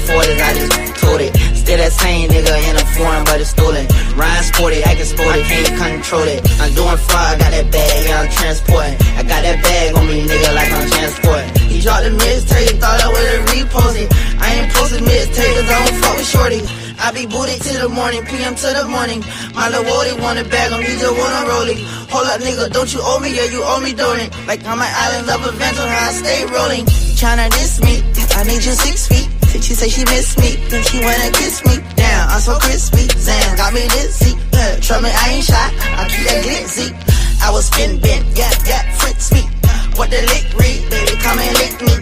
afford it, I just told it. Still that same nigga in a foreign, but it's stolen. Ryan sporty, acting sporty, can't control it. I'm doing fraud, got that bag, yeah, I'm transporting. I got that bag on me, nigga, like I'm transporting. He dropped the mixtape, thought I would've reposted. I ain't posted mixtape, cause I don't fuck with shorty. I be booted till the morning, PM to the morning. My little Wody wanna bag him, he just wanna roll it. Hold up, nigga, don't you owe me? Yeah, you owe me, don't it? Like I'm an island of adventure, how I stay rolling. Tryna diss me, I need you 6 feet. She say she miss me, then she wanna kiss me. Damn, I'm so crispy, Zan got me dizzy. Trust me, I ain't shy, I keep that glitzy. I was spin bent, yeah, Fritz me. What the lick read, baby, come and lick me.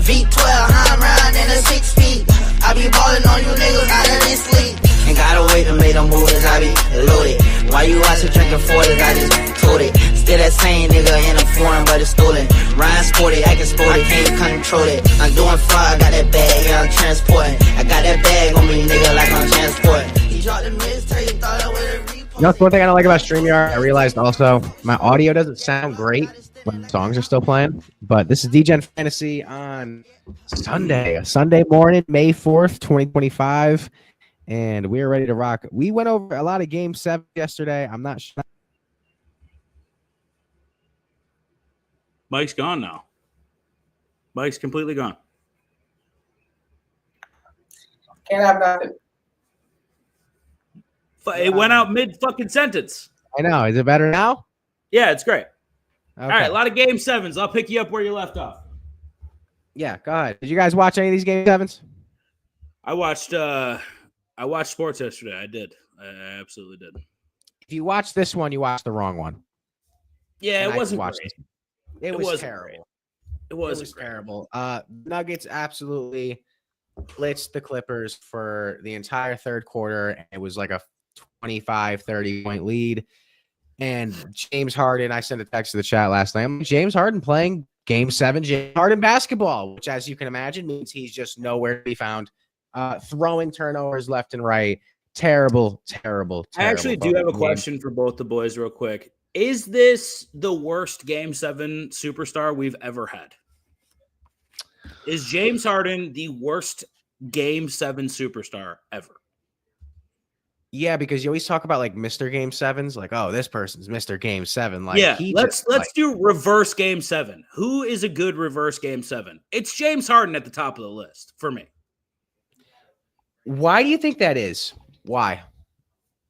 V12, I'm riding in a 6 speed. I be ballin' on you niggas out of this league. Ain't gotta wait to make them moves, I be loaded. Why you out here drinking 40s, I just told it. Still that same nigga in a foreign, but it's stolen. Ryan sporty, acting sporty, can't control it. I'm doing fraud, got that bag, yeah, I'm transporting. I got that bag on me, nigga, like I'm transporting. He dropped the mixtape, thought I would've reposted. That's one thing I don't like about StreamYard. I realized also my audio doesn't sound great when the songs are still playing. But this is Degen Fantasy on Sunday morning, May 4th, 2025. And we are ready to rock. We went over a lot of Game 7 yesterday. I'm not sure. Mike's gone now. Mike's completely gone. Can't have nothing. It went out mid-fucking sentence. I know. Is it better now? Yeah, it's great. Okay. All right, a lot of Game 7s. I'll pick you up where you left off. Yeah, go ahead. Did you guys watch any of these Game 7s? I watched sports yesterday. I did. I absolutely did. If you watch this one, you watched the wrong one. Yeah, And it wasn't great. great. It was terrible. Great. It was terrible. Nuggets absolutely blitzed the Clippers for the entire third quarter. It was like a 25-30 point lead. And James Harden, I sent a text to the chat last night. James Harden playing Game 7 James Harden basketball, which, as you can imagine, means he's just nowhere to be found. Throwing turnovers left and right. Terrible. I actually do have a question for both the boys real quick. Is this the worst Game 7 superstar we've ever had? Is James Harden the worst Game 7 superstar ever? Yeah, because you always talk about like Mr. Game 7s, like, oh, this person's Mr. Game 7. Like, yeah, let's do reverse Game 7. Who is a good reverse Game 7? It's James Harden at the top of the list for me. Why do you think that is? Why?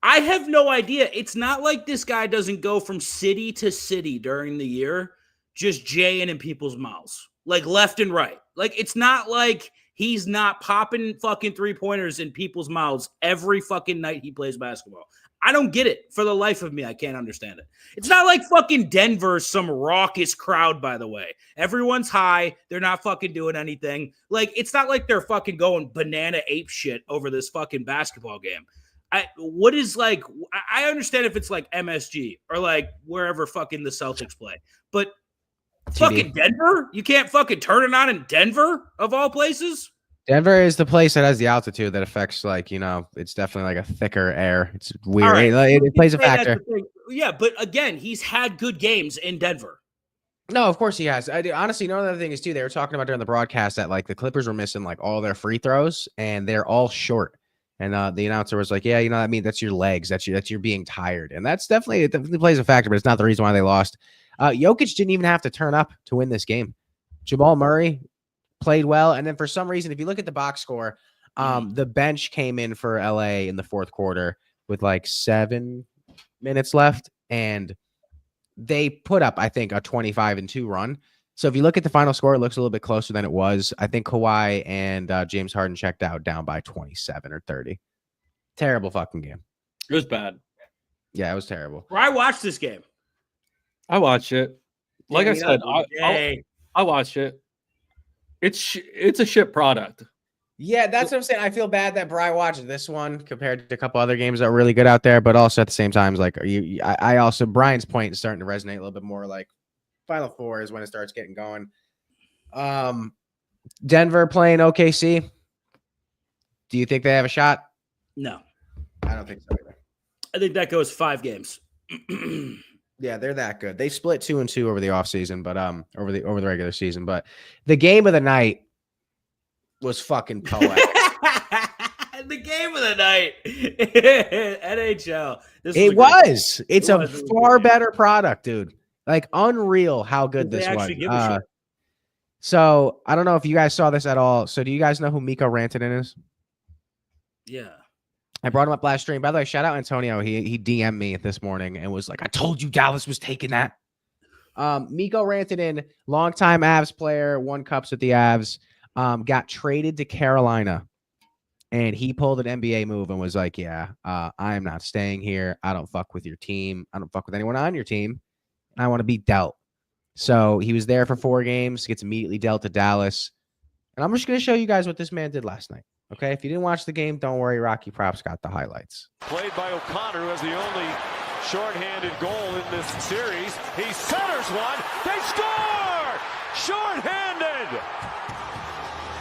I have no idea. It's not like this guy doesn't go from city to city during the year, just jaying in people's mouths, like left and right. Like, it's not like he's not popping fucking 3-pointers in people's mouths every fucking night he plays basketball. I don't get it. For the life of me, I can't understand it. It's not like fucking Denver's some raucous crowd, by the way. Everyone's high. They're not fucking doing anything. Like, it's not like they're fucking going banana ape shit over this fucking basketball game. I understand if it's like MSG or like wherever fucking the Celtics play, but fucking Denver? You can't fucking turn it on in Denver, of all places? Denver is the place that has the altitude that affects, like, you know, it's definitely like a thicker air. It's weird. Right. It plays a factor. Yeah, but again, he's had good games in Denver. No, of course he has. Honestly, no other thing is, too, they were talking about during the broadcast that, like, the Clippers were missing, like, all their free throws, and they're all short. And the announcer was like, yeah, you know, I mean, that's your legs. That's you're being tired. And it definitely plays a factor, but it's not the reason why they lost. Jokic didn't even have to turn up to win this game. Jamal Murray played well. And then for some reason, if you look at the box score, the bench came in for LA in the fourth quarter with like 7 minutes left. And they put up, I think, a 25-2 run. So if you look at the final score, it looks a little bit closer than it was. I think Kawhi and James Harden checked out down by 27 or 30. Terrible fucking game. It was bad. Yeah, it was terrible. I watched this game. I watched it. Like I said, I watched it. It's a shit product. Yeah, that's what I'm saying. I feel bad that Bri watched this one compared to a couple other games that were really good out there, but also at the same time, like I also Brian's point is starting to resonate a little bit more. Like Final Four is when it starts getting going. Denver playing OKC. Do you think they have a shot? No, I don't think so either. I think that goes 5 games. Yeah, they're that good. They split 2-2 over the offseason, but over the regular season. But the game of the night was fucking poetic. The game of the night. NHL. It's a far better product, dude. Like unreal how good this was. So I don't know if you guys saw this at all. So do you guys know who Mikko Rantanen is? Yeah. I brought him up last stream. By the way, shout out Antonio. He DM'd me this morning and was like, I told you Dallas was taking that. Mikko Rantanen, longtime Avs player, won cups with the Avs, got traded to Carolina. And he pulled an NBA move and was like, yeah, I am not staying here. I don't fuck with your team. I don't fuck with anyone on your team. And I want to be dealt. So he was there for 4 games, gets immediately dealt to Dallas. And I'm just going to show you guys what this man did last night. Okay, if you didn't watch the game, don't worry. Rocky Props got the highlights. Played by O'Connor, who has the only shorthanded goal in this series. He centers one. They score! Shorthanded!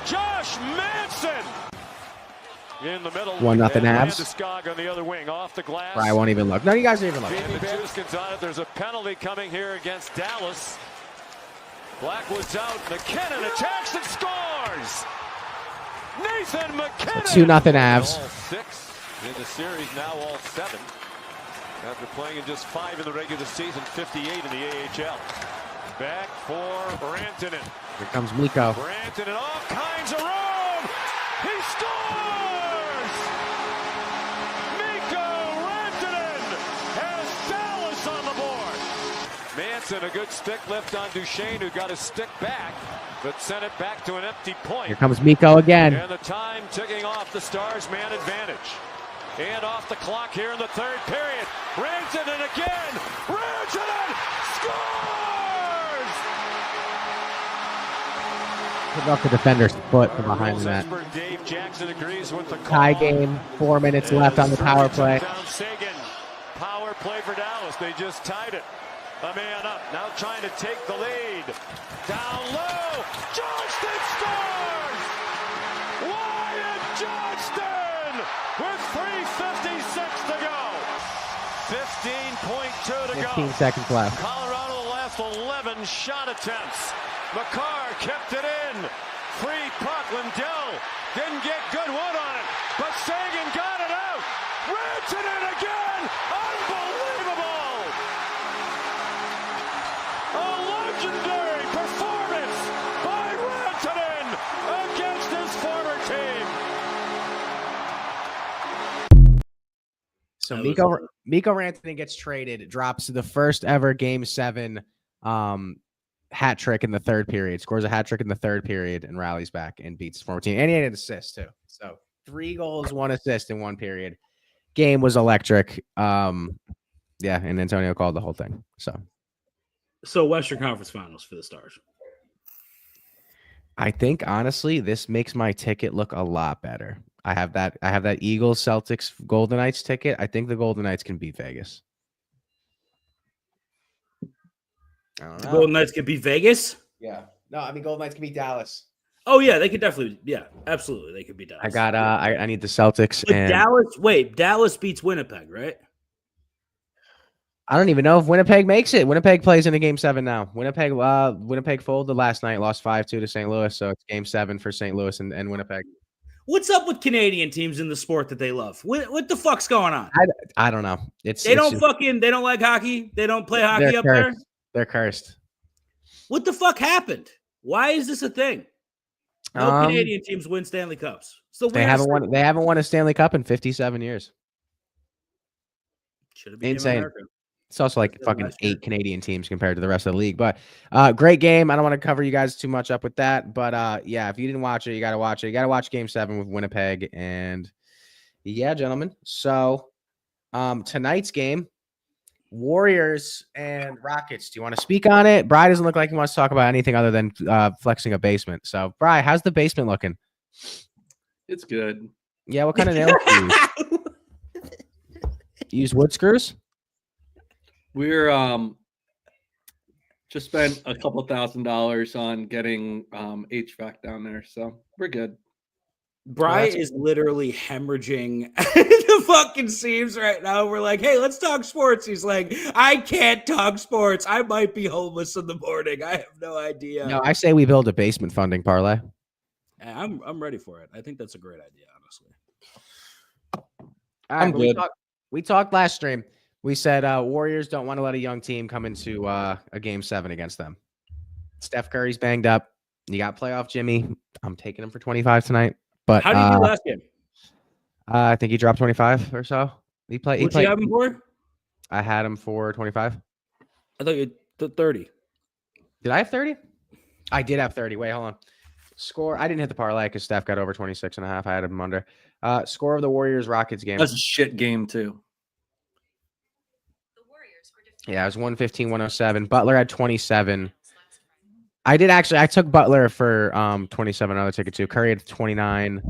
Josh Manson! In the middle. 1-0 Avs. Landeskog on the other wing, off the glass. I won't even look. None of you guys are even looking. Juskin's on it. There's a penalty coming here against Dallas. Blackwood's out. McKinnon attacks and scores! Nathan McKinnon! 2-0 Avs. All 6 in the series, now all 7. After playing in just 5 in the regular season, 58 in the AHL. Back for Rantanen. Here comes Mikko. Rantanen, all kinds of room! He scores! Mikko Rantanen has Dallas on the board. Manson, a good stick lift on Duchesne, who got his stick back, but sent it back to an empty point. Here comes Mikko again. And the time ticking off, the Stars man advantage. And off the clock here in the 3rd period. Rantanen again. Rantanen scores! Put off the defender's foot from behind the net. Dave Jackson agrees with the call. Tie game, 4 minutes left on the power play. Down Sagan. Power play for Dallas. They just tied it. A man up. Now trying to take the lead. Down low. Johnston scores! Wyatt Johnston with 3:56 to go. 15.2 to 15 go. seconds left. Colorado the last 11 shot attempts. McCarr kept it in. Free puck. Lindell didn't get good wood on it, but Sagan got it out. Rantanen again. Unbelievable. A legendary performance by Rantanen against his former team. So Mikko Rantanen gets traded, drops the first ever Game 7 hat trick in the 3rd period, scores a hat trick in the 3rd period, and rallies back and beats his former team. And he had an assist too. So 3 goals, 1 assist in 1 period. Game was electric. Yeah, and Antonio called the whole thing. So Western Conference Finals for the Stars. I think honestly, this makes my ticket look a lot better. I have that Eagles Celtics Golden Knights ticket. I think the Golden Knights can beat Vegas. I don't know. Golden Knights could beat Vegas? Yeah. No, I mean Golden Knights can beat Dallas. Oh yeah, they could definitely. Yeah, absolutely, they could beat Dallas. I got. I need the Celtics. But and Dallas. Wait, Dallas beats Winnipeg, right? I don't even know if Winnipeg makes it. Winnipeg plays in a Game 7 now. Winnipeg folded last night, lost 5-2 to St. Louis, so it's Game 7 for St. Louis and Winnipeg. What's up with Canadian teams in the sport that they love? What the fuck's going on? I don't know. They don't like hockey. They don't play hockey up there. They're cursed. What the fuck happened? Why is this a thing? No Canadian teams win Stanley Cups. So they haven't won a Stanley Cup in 57 years. Should have been insane. It's also like fucking 8 Canadian teams compared to the rest of the league. But great game. I don't want to cover you guys too much up with that. But yeah, if you didn't watch it, you got to watch it. You got to watch Game 7 with Winnipeg. And yeah, gentlemen. So tonight's game, Warriors and Rockets. Do you want to speak on it? Bri doesn't look like he wants to talk about anything other than flexing a basement. So, Bri, how's the basement looking? It's good. Yeah, what kind of nails do you use? Use wood screws? We're just spent a couple $1,000s on getting HVAC down there, so we're good. Bri is literally hemorrhaging the fucking seams right now. We're like, hey, let's talk sports. He's like, I can't talk sports. I might be homeless in the morning. I have no idea. No, I say we build a basement funding parlay. I'm ready for it. I think that's a great idea, honestly. All right, I'm good. We talked last stream. We said Warriors don't want to let a young team come into a game 7 against them. Steph Curry's banged up. You got playoff Jimmy. I'm taking him for 25 tonight. But how did you do last game? I think he dropped 25 or so. He played. What you have him for? I had him for 25. I thought you had 30. Did I have 30? I did have 30. Wait, hold on. Score. I didn't hit the parlay because Steph got over 26.5. I had him under. Score of the Warriors Rockets game. That's a shit game too. Yeah, it was 115-107. Butler had 27. I took Butler for 27 on the ticket too. Curry had 29.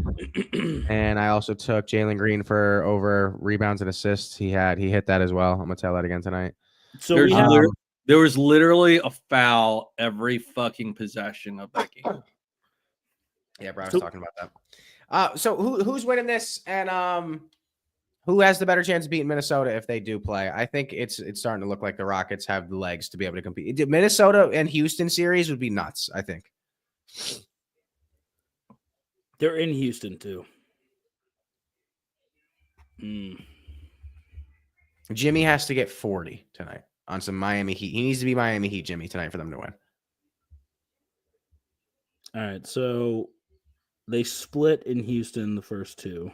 And I also took Jalen Green for over rebounds and assists. He hit that as well. I'm gonna tell that again tonight. So there was literally a foul every fucking possession of that game. Yeah, bro, I was talking about that. So who's winning this, and who has the better chance of beating Minnesota if they do play? I think it's starting to look like the Rockets have the legs to be able to compete. Minnesota and Houston series would be nuts, I think. They're in Houston too. Jimmy has to get 40 tonight on some Miami Heat. He needs to be Miami Heat Jimmy tonight for them to win. All right, so they split in Houston the first two.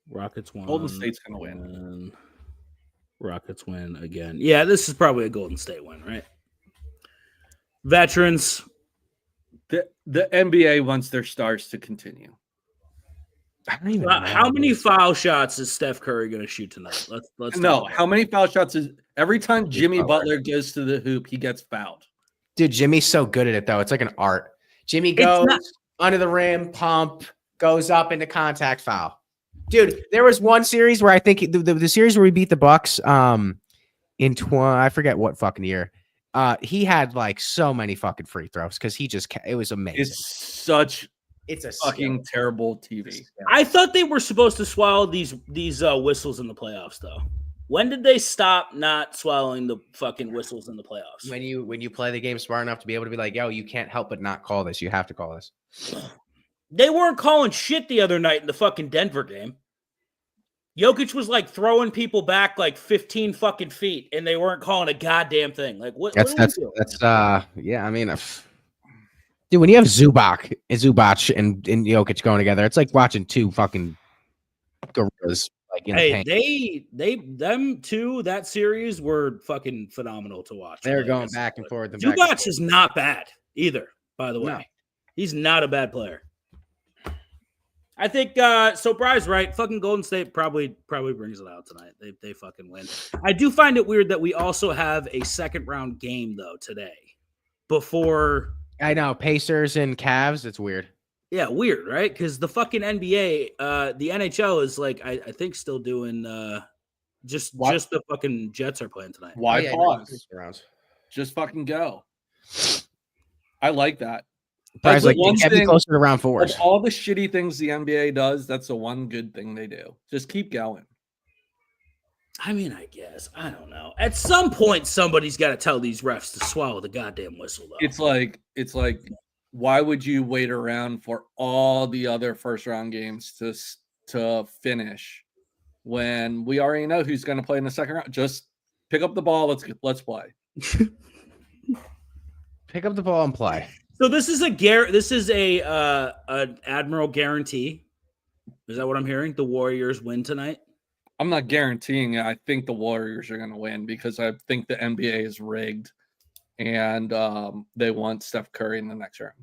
Rockets won. Golden State's gonna win. Rockets win again. Yeah, this is probably a Golden State win, right? Veterans. The NBA wants their stars to continue. I don't even know. How many foul shots is Steph Curry going to shoot tonight? Let's No. How many foul shots is every time Jimmy Butler goes to the hoop, he gets fouled. Dude, Jimmy's so good at it though. It's like an art. Jimmy goes under the rim, pump, goes up into contact, foul. Dude, there was one series where I think the series where we beat the Bucks in I forget what fucking year. He had like so many fucking free throws because it was amazing. It's a fucking terrible TV. I thought they were supposed to swallow these whistles in the playoffs though. When did they stop not swallowing the fucking whistles in the playoffs? When you play the game smart enough to be able to be like, yo, you can't help but not call this. You have to call this. They weren't calling shit the other night in the fucking Denver game. Jokic was like throwing people back like 15 fucking feet, and they weren't calling a goddamn thing. Like what? Yeah. I mean, dude, when you have Zubac and Jokic going together, it's like watching two fucking gorillas. Like in them two, that series were fucking phenomenal to watch. They're going back and forth. Zubac is not bad either, by the way. No. He's not a bad player. I think so. Bry's right. Fucking Golden State probably brings it out tonight. They fucking win. I do find it weird that we also have a second round game though today. Before I know Pacers and Cavs. It's weird. Yeah, weird, right? Because the fucking NBA, the NHL is like I think still doing just the fucking Jets are playing tonight. Why pause? Just fucking go. I like that. Guys, like you can't be closer to round 4. Of all the shitty things the NBA does, that's the one good thing they do. Just keep going. I mean, I guess. I don't know. At some point, somebody's got to tell these refs to swallow the goddamn whistle, though. It's like, why would you wait around for all the other first round games to finish when we already know who's going to play in the second round? Just pick up the ball. Let's play. Pick up the ball and play. So this is an Admiral guarantee. Is that what I'm hearing? The Warriors win tonight? I'm not guaranteeing it. I think the Warriors are going to win because I think the NBA is rigged and they want Steph Curry in the next round.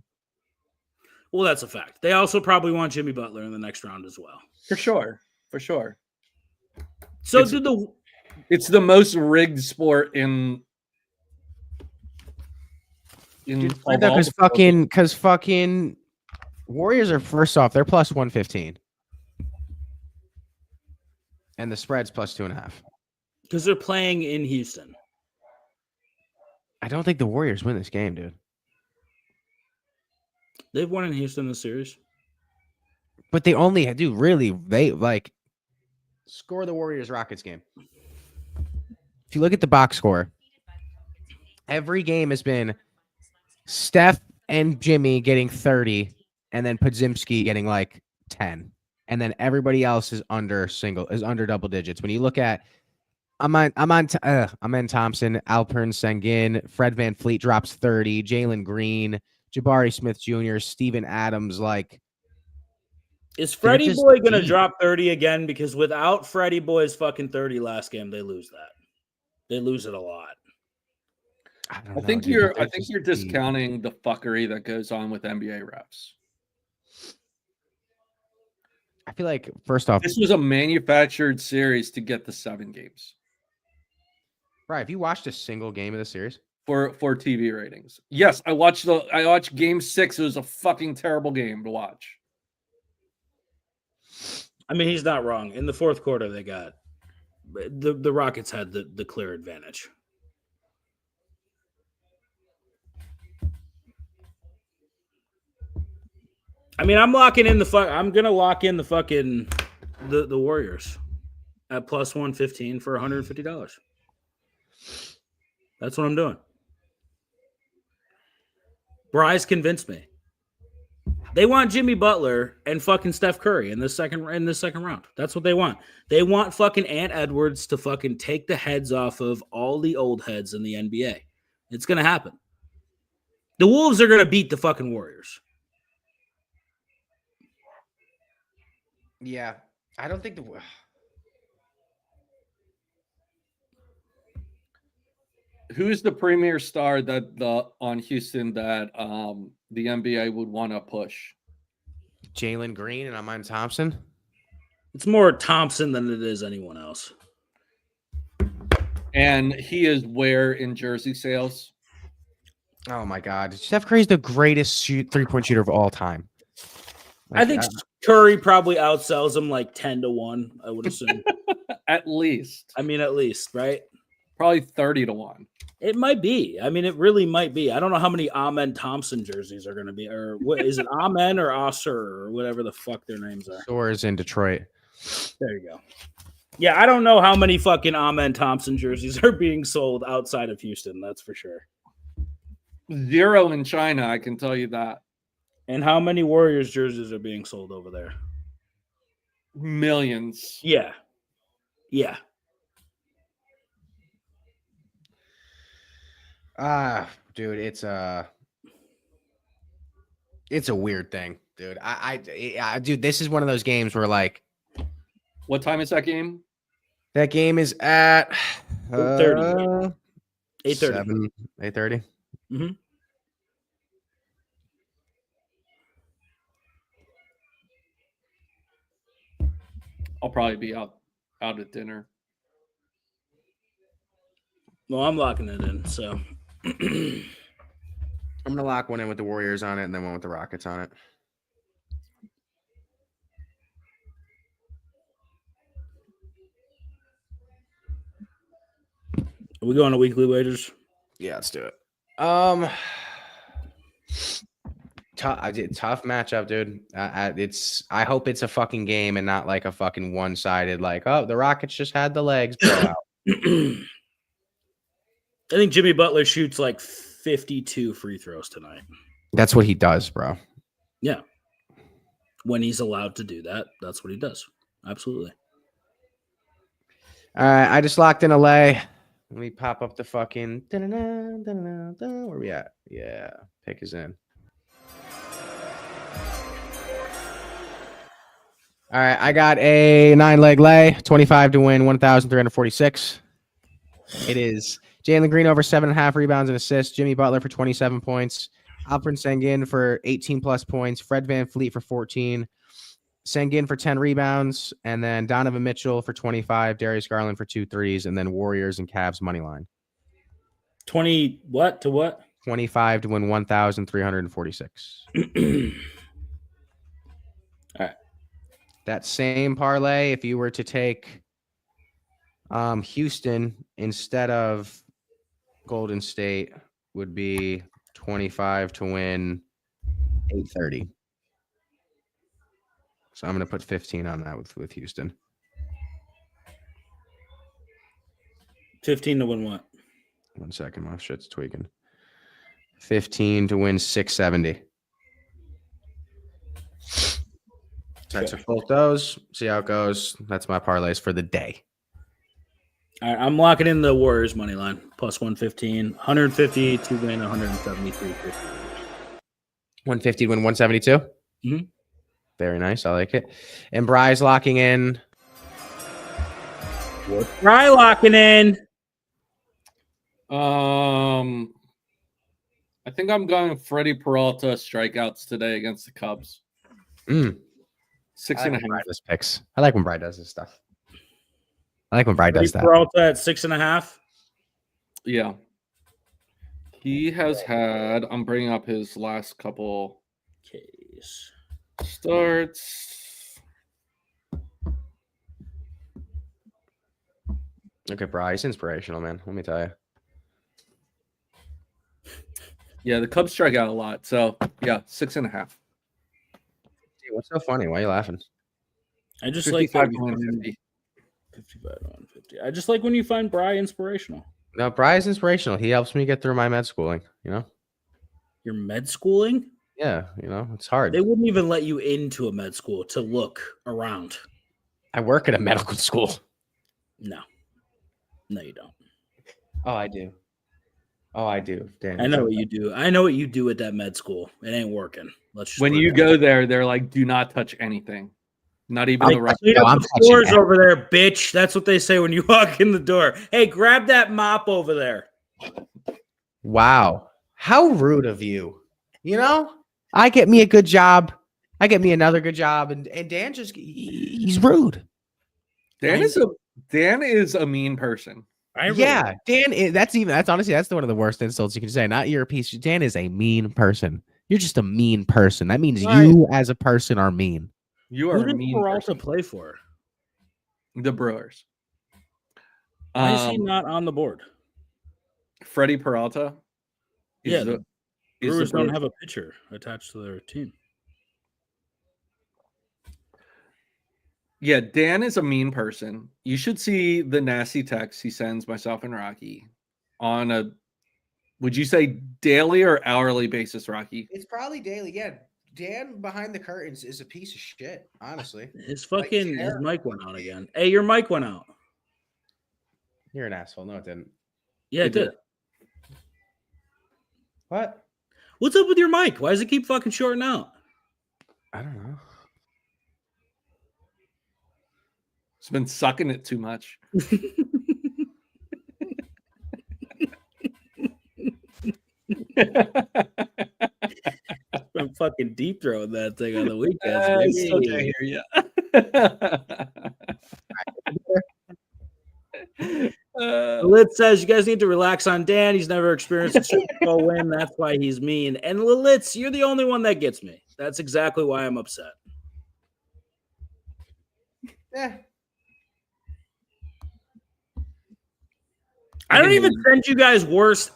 Well, that's a fact. They also probably want Jimmy Butler in the next round as well. For sure. So it's the most rigged sport in because fucking Warriors are first off, they're plus 115. And the spread's plus 2.5. Because they're playing in Houston. I don't think the Warriors win this game, dude. They've won in Houston this series. But they only do they like score the Warriors Rockets game. If you look at the box score, every game has been Steph and Jimmy getting 30, and then Podzimski getting like 10, and then everybody else is under double digits. When you look at, I'm on Thompson, Alpern Sengun, Fred VanVleet drops 30, Jalen Green, Jabari Smith Jr., Steven Adams, like. Is Freddie Boy going to deep. drop 30 again? Because without Freddie Boy's fucking 30 last game, they lose that. They lose it a lot. I think you're discounting the fuckery that goes on with NBA refs. I feel like, first off, this was a manufactured series to get the 7 games. Right. Have you watched a single game of the series? For TV ratings. Yes, I watched game 6. It was a fucking terrible game to watch. I mean, he's not wrong. In the fourth quarter, they got the Rockets had the clear advantage. I mean, I'm gonna lock in the fucking the Warriors at plus 115 for $150. That's what I'm doing. Bryce convinced me. They want Jimmy Butler and fucking Steph Curry in the second round. That's what they want. They want fucking Ant Edwards to fucking take the heads off of all the old heads in the NBA. It's gonna happen. The Wolves are gonna beat the fucking Warriors. Yeah, I don't think Who's the premier star on Houston that the NBA would want to push? Jalen Green, and I'm on Thompson. It's more Thompson than it is anyone else. And he is where in jersey sales? Oh my God, Steph Curry's the greatest 3-point shooter of all time. I think Curry probably outsells him like 10-1, I would assume. At least. I mean, at least, right? Probably 30-1. It might be. I mean, it really might be. I don't know how many Amen Thompson jerseys are going to be. Or what is it, Amen or Osser or whatever the fuck their names are? Stores in Detroit. There you go. Yeah, I don't know how many fucking Amen Thompson jerseys are being sold outside of Houston. That's for sure. 0 in China, I can tell you that. And how many Warriors jerseys are being sold over there? Millions. Yeah. Yeah. Dude, it's a weird thing, dude. Dude, this is one of those games where, like, what time is that game? That game is at 8:30. 8:30. 8:30. Mm-hmm. I'll probably be out at dinner. Well, I'm locking it in, so. I'm gonna lock one in with the Warriors on it, and then one with the Rockets on it. Are we going to weekly wagers? Yeah, let's do it. Tough matchup, dude. I hope it's a fucking game and not like a fucking one-sided, like, oh, the Rockets just had the legs blowout. I think Jimmy Butler shoots like 52 free throws tonight. That's what he does, bro. Yeah. When he's allowed to do that, that's what he does. Absolutely. All right, I just locked in LA. Let me pop up the fucking where we at? Yeah, pick is in. All right, I got a 9-leg lay, 25 to win, 1,346. It is Jalen Green over 7.5 rebounds and assists. Jimmy Butler for 27 points. Alperen Sengun for 18 plus points. Fred VanVleet for 14. Sengun for 10 rebounds. And then Donovan Mitchell for 25. Darius Garland for 2 threes. And then Warriors and Cavs money line. 20 what to what? 25 to win 1,346. All right. That same parlay, if you were to take Houston instead of Golden State, would be 25 to win 830. So I'm going to put 15 on that with Houston. 15 to win what? 1 second, my shit's tweaking. 15 to win 670. All right, so flip those. See how it goes. That's my parlays for the day. All right, I'm locking in the Warriors money line plus 115, 150 to win 173.50. 150 to win 172. Mhm. Very nice. I like it. And Bry's locking in. What's Bry locking in? I think I'm going Freddie Peralta strikeouts today against the Cubs. 6.5. Does picks. I like when Bry does this stuff. I like when Bry does that. Peralta at 6.5. Yeah. He has had, I'm bringing up his last couple Case starts. Okay, Bry's inspirational, man. Let me tell you. Yeah, the Cubs strike out a lot. So, yeah, 6.5. Hey, what's so funny? Why are you laughing? I just like 55 that to 150. 55 to 150. I just like when you find Bry inspirational. No, Bry's inspirational. He helps me get through my med schooling, you know? You're med schooling? Yeah, you know, it's hard. They wouldn't even let you into a med school to look around. I work at a medical school. No. No, you don't. Oh, I do. Oh, I do. Dan, I know what you do. I know what you do at that med school. It ain't working. Let's just When put it you that go way. there, they're like, do not touch anything. Not even They the rest. clean No, up I'm the touching floors that. over there, bitch. That's what they say when you walk in the door. Hey, grab that mop over there. Wow. How rude of you. You know, I get me a good job. I get me another good job. And Dan just, he's rude. Dan is a mean person. Yeah. Dan, that's honestly, that's one of the worst insults you can say. Not you're a piece. Dan is a mean person. You're just a mean person. That means Right. you as a person are mean. You Who are a did mean Peralta person. play for? The Brewers. Why is he not on the board? Freddie Peralta. Yeah, is the Brewers don't have a pitcher attached to their team. Yeah, Dan is a mean person. You should see the nasty texts he sends myself and Rocky on a, would you say daily or hourly basis, Rocky? It's probably daily. Yeah. Dan behind the curtains is a piece of shit, honestly. His mic went out again. Hey, your mic went out. You're an asshole. No, it didn't. Yeah, it did. What? What's up with your mic? Why does it keep fucking shorting out? I don't know. It's been sucking it too much. I'm fucking deep throwing that thing on the weekends. I still can't hear you. Lilith says you guys need to relax on Dan. He's never experienced a Super Bowl win. That's why he's mean. And Lilith, you're the only one that gets me. That's exactly why I'm upset. Yeah. I don't even send you guys worse.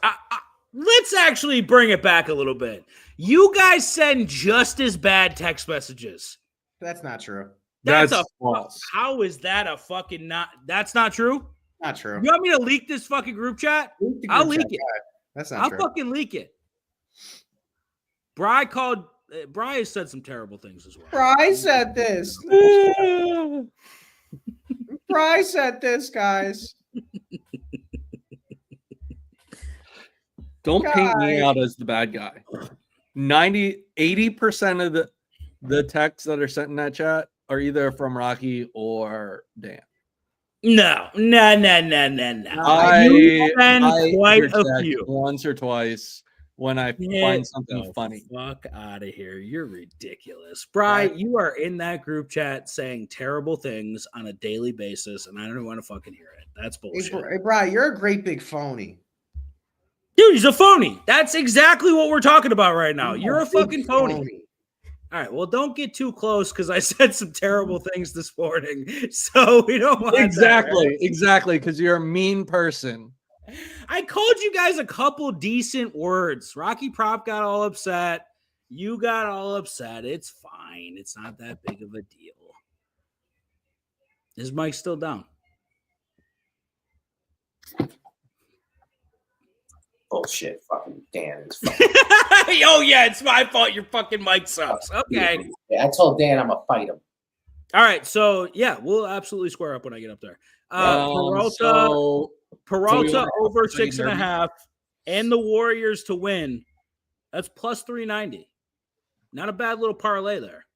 Let's actually bring it back a little bit. You guys send just as bad text messages. That's not true. That's false. How is that a fucking not? That's not true. Not true. You want me to leak this fucking group chat? I'll leak it. That's not I'll true. fucking leak it. Bry has said some terrible things as well. Bry said this. Bry said this, guys. Don't paint me out as the bad guy. 80% of the texts that are sent in that chat are either from Rocky or Dan. No. I quite a interject few. once or twice when I find something funny. Fuck out of here. You're ridiculous. Bry, you are in that group chat saying terrible things on a daily basis, and I don't want to fucking hear it. That's bullshit. Hey, Bry, you're a great big phony. Dude, he's a phony. That's exactly what we're talking about right now. You're a fucking phony. All right, well, don't get too close because I said some terrible things this morning. So we don't want Exactly, because you're a mean person. I called you guys a couple decent words. Rocky Prop got all upset. You got all upset. It's fine. It's not that big of a deal. Is Mike still down? Bullshit. Fucking Dan is fucking. Oh, yeah, it's my fault. Your fucking mic sucks. Okay. Yeah, I told Dan I'm going to fight him. All right. So, yeah, we'll absolutely square up when I get up there. Peralta over 6.5 and the Warriors to win. That's plus 390. Not a bad little parlay there.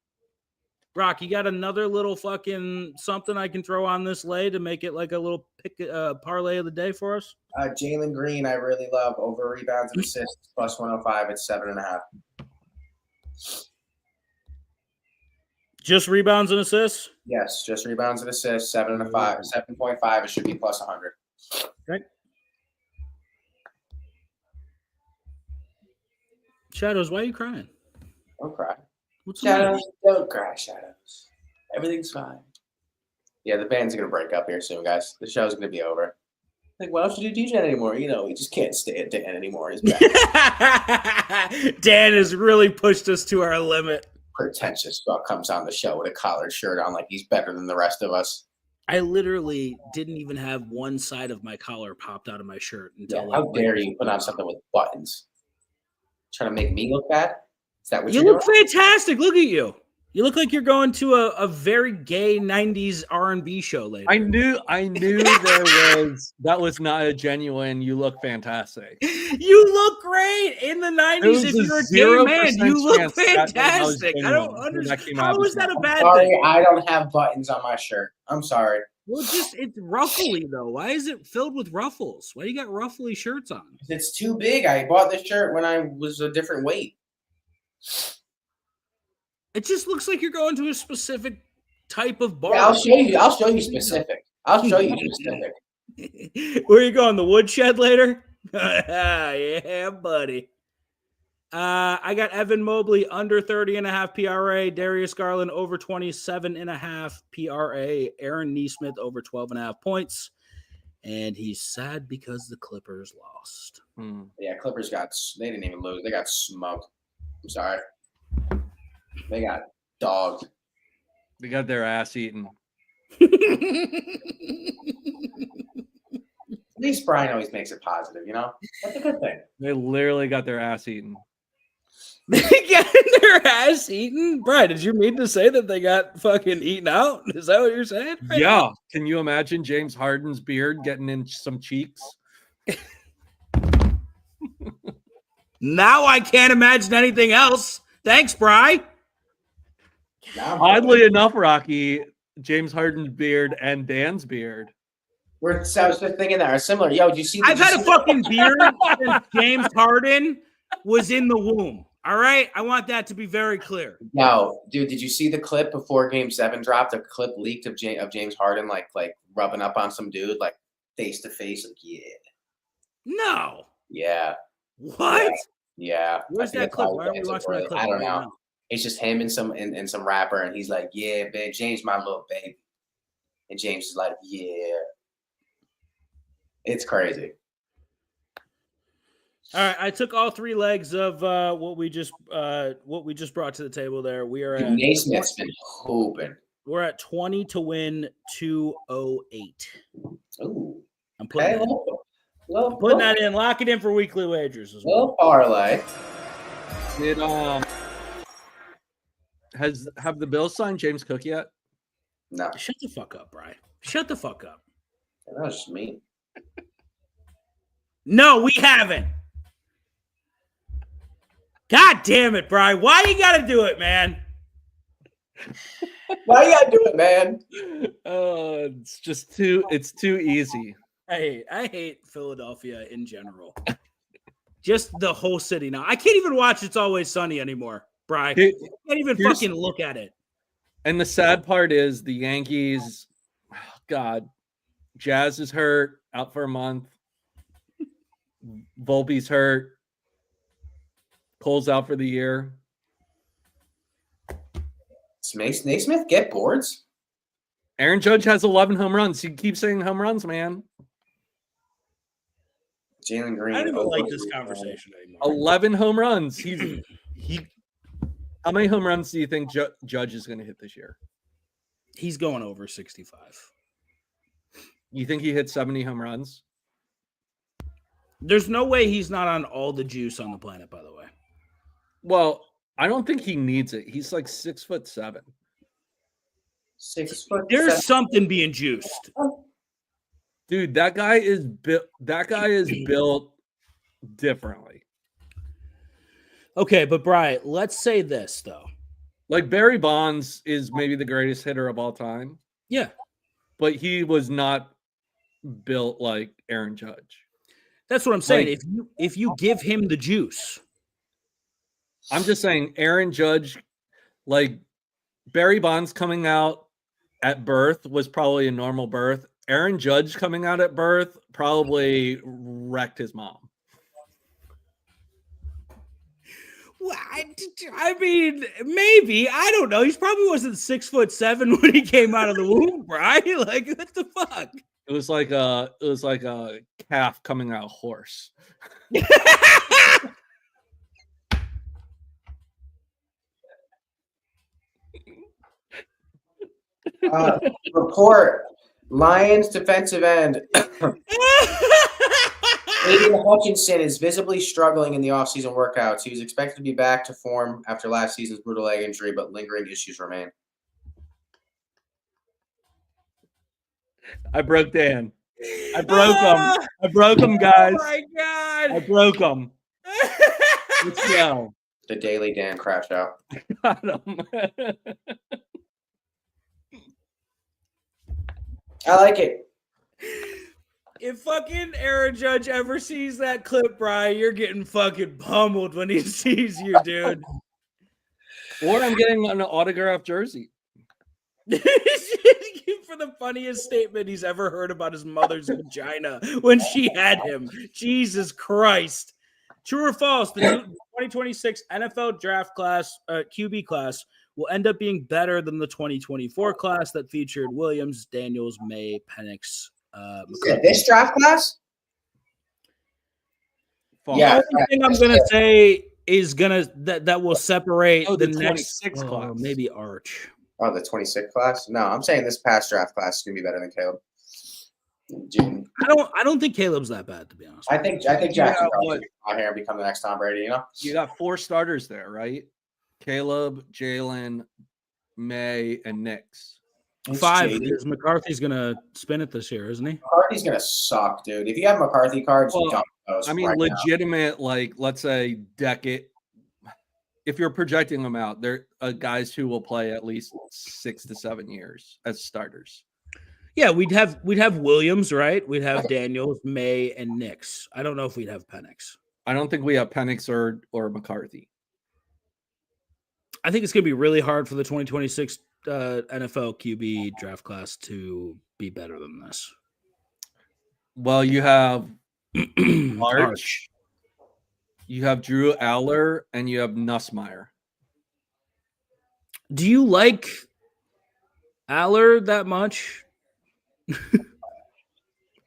Brock, you got another little fucking something I can throw on this lay to make it like a little parlay of the day for us? Jalen Green, I really love. Over rebounds and assists, plus 105 at 7.5. Just rebounds and assists? Yes, just rebounds and assists, 7.5. It should be plus 100. Okay. Shadows, why are you crying? Don't cry. What's the matter? Shadows, don't cry, Shadows. Everything's fine. Yeah, the band's going to break up here soon, guys. The show's going to be over. Like, why don't you do DJ anymore? You know, we just can't stay at Dan anymore. He's back. Dan has really pushed us to our limit. Pretentious fuck comes on the show with a collared shirt on like he's better than the rest of us. I literally didn't even have one side of my collar popped out of my shirt until How dare you put on something with buttons? Trying to make me look bad? Is that what you you're look doing? fantastic. Look at you. You look like you're going to a very gay 90s R&B show later. I knew that was not a genuine. You look fantastic. You look great in the 90s if you're a gay man. You look fantastic. I don't understand. How is that a bad thing? I don't have buttons on my shirt. I'm sorry. Well, it's ruffly though. Why is it filled with ruffles? Why do you got ruffly shirts on? It's too big. I bought this shirt when I was a different weight. It just looks like you're going to a specific type of bar. Yeah, I'll show you specific. Where are you going? The woodshed later? Yeah, buddy. I got Evan Mobley under 30.5 PRA, Darius Garland over 27.5 PRA, Aaron Nesmith over 12.5 points, and he's sad because the Clippers lost. Yeah, Clippers they didn't even lose. They got smoked. I'm sorry. They got dogged. They got their ass eaten. At least Brian always makes it positive, you know? That's a good thing. They literally got their ass eaten. They got their ass eaten? Brian, did you mean to say that they got fucking eaten out? Is that what you're saying? Right? Yeah. Can you imagine James Harden's beard getting in some cheeks? Now I can't imagine anything else. Thanks, Bri. Oddly enough, Rocky, James Harden's beard and Dan's beard. I was just thinking that are similar. Yo, did you see? I've had a fucking beard since James Harden was in the womb. All right, I want that to be very clear. No, dude, did you see the clip before Game 7 dropped? A clip leaked of James Harden like rubbing up on some dude like face to face. Like, yeah. No. Yeah. What? Yeah. Where's that clip? Why are we watching that clip? I don't know. It's just him and some rapper, and he's like, "Yeah, babe, James, my little baby," and James is like, "Yeah." It's crazy. All right, I took all three legs of what we just brought to the table. There, we are at Naismith's been hooping. We're at 20 to win 208. Ooh, I'm putting that in. Lock it in for weekly wagers as well. Little parlay. Have the Bills signed James Cook yet? No. Shut the fuck up, Brian. Shut the fuck up. That was just me. No, we haven't. God damn it, Brian. Why you gotta do it, man? Why you gotta do it, man? It's too easy. I hate Philadelphia in general. Just the whole city now. I can't even watch It's Always Sunny anymore, Brian. I can't even fucking look at it. And the sad part is the Yankees, God, Jazz is hurt, out for a month. Volpe's hurt. Cole's out for the year. Naismith get boards? Aaron Judge has 11 home runs. You keep saying home runs, man. Jalen Green. I don't even like this conversation anymore. 11 home runs. How many home runs do you think Judge is going to hit this year? He's going over 65. You think he hit 70 home runs? There's no way he's not on all the juice on the planet, by the way. Well, I don't think he needs it. He's like 6'7". 6 foot. There's 7. something being juiced. Dude, that guy is built. That guy is built differently. Okay, but Brian, let's say this though. Like Barry Bonds is maybe the greatest hitter of all time, Yeah, but he was not built like Aaron Judge. that's what I'm saying. Like- If you give him the juice, I'm just saying Aaron Judge, like Barry Bonds coming out at birth was probably a normal birth. Aaron Judge coming out at birth probably wrecked his mom. well, I mean, maybe I don't know. He probably wasn't 6'7" when he came out of the womb, Brian. Like, what the fuck? It was like a calf coming out of horse. Report: Lions defensive end Aiden Hutchinson is visibly struggling in the offseason workouts. He was expected to be back to form after last season's brutal leg injury, but lingering issues remain. I broke Dan. I broke him. I broke him, guys. Oh my god! I broke him. Let's go. The Daily Dan crash out. Got him. I like it. If fucking Aaron Judge ever sees that clip, Brian, you're getting fucking pummeled when he sees you, dude. Or I'm getting an autographed jersey. For the funniest statement he's ever heard about his mother's vagina when she had him. Jesus Christ. True or false, the 2026 NFL draft class, QB class, will end up being better than the 2024 class that featured Williams, Daniels, May, Penix. This draft class? False. Yeah. The only thing I'm going to say is that will separate Oh, the the next 26 class. maybe Arch. Oh, the 26 class? No, I'm saying this past draft class is gonna be better than Caleb. June. I don't think Caleb's that bad, to be honest. I think Jackson Yeah, Carlson what- can come out here and become the next Tom Brady. You know, You got 4 starters there, right? Caleb, Jalen, May, and Nix. 5 JD. because McCarthy's going to spin it this year, isn't he? McCarthy's gonna suck, dude. If you have McCarthy cards, Well, dump those. I mean, right now. legitimate, like, let's say, decade. If you're projecting them out, they're guys who will play at least 6 to 7 years as starters. Yeah, we'd have Williams, right? We'd have Daniels, May, and Nix. I don't know if we'd have Penix. I don't think we have Penix or McCarthy. I think it's going to be really hard for the 2026 NFL QB draft class to be better than this. Well, you have Arch. Arch, you have Drew Aller, and you have Nussmeier. Do you like Aller that much?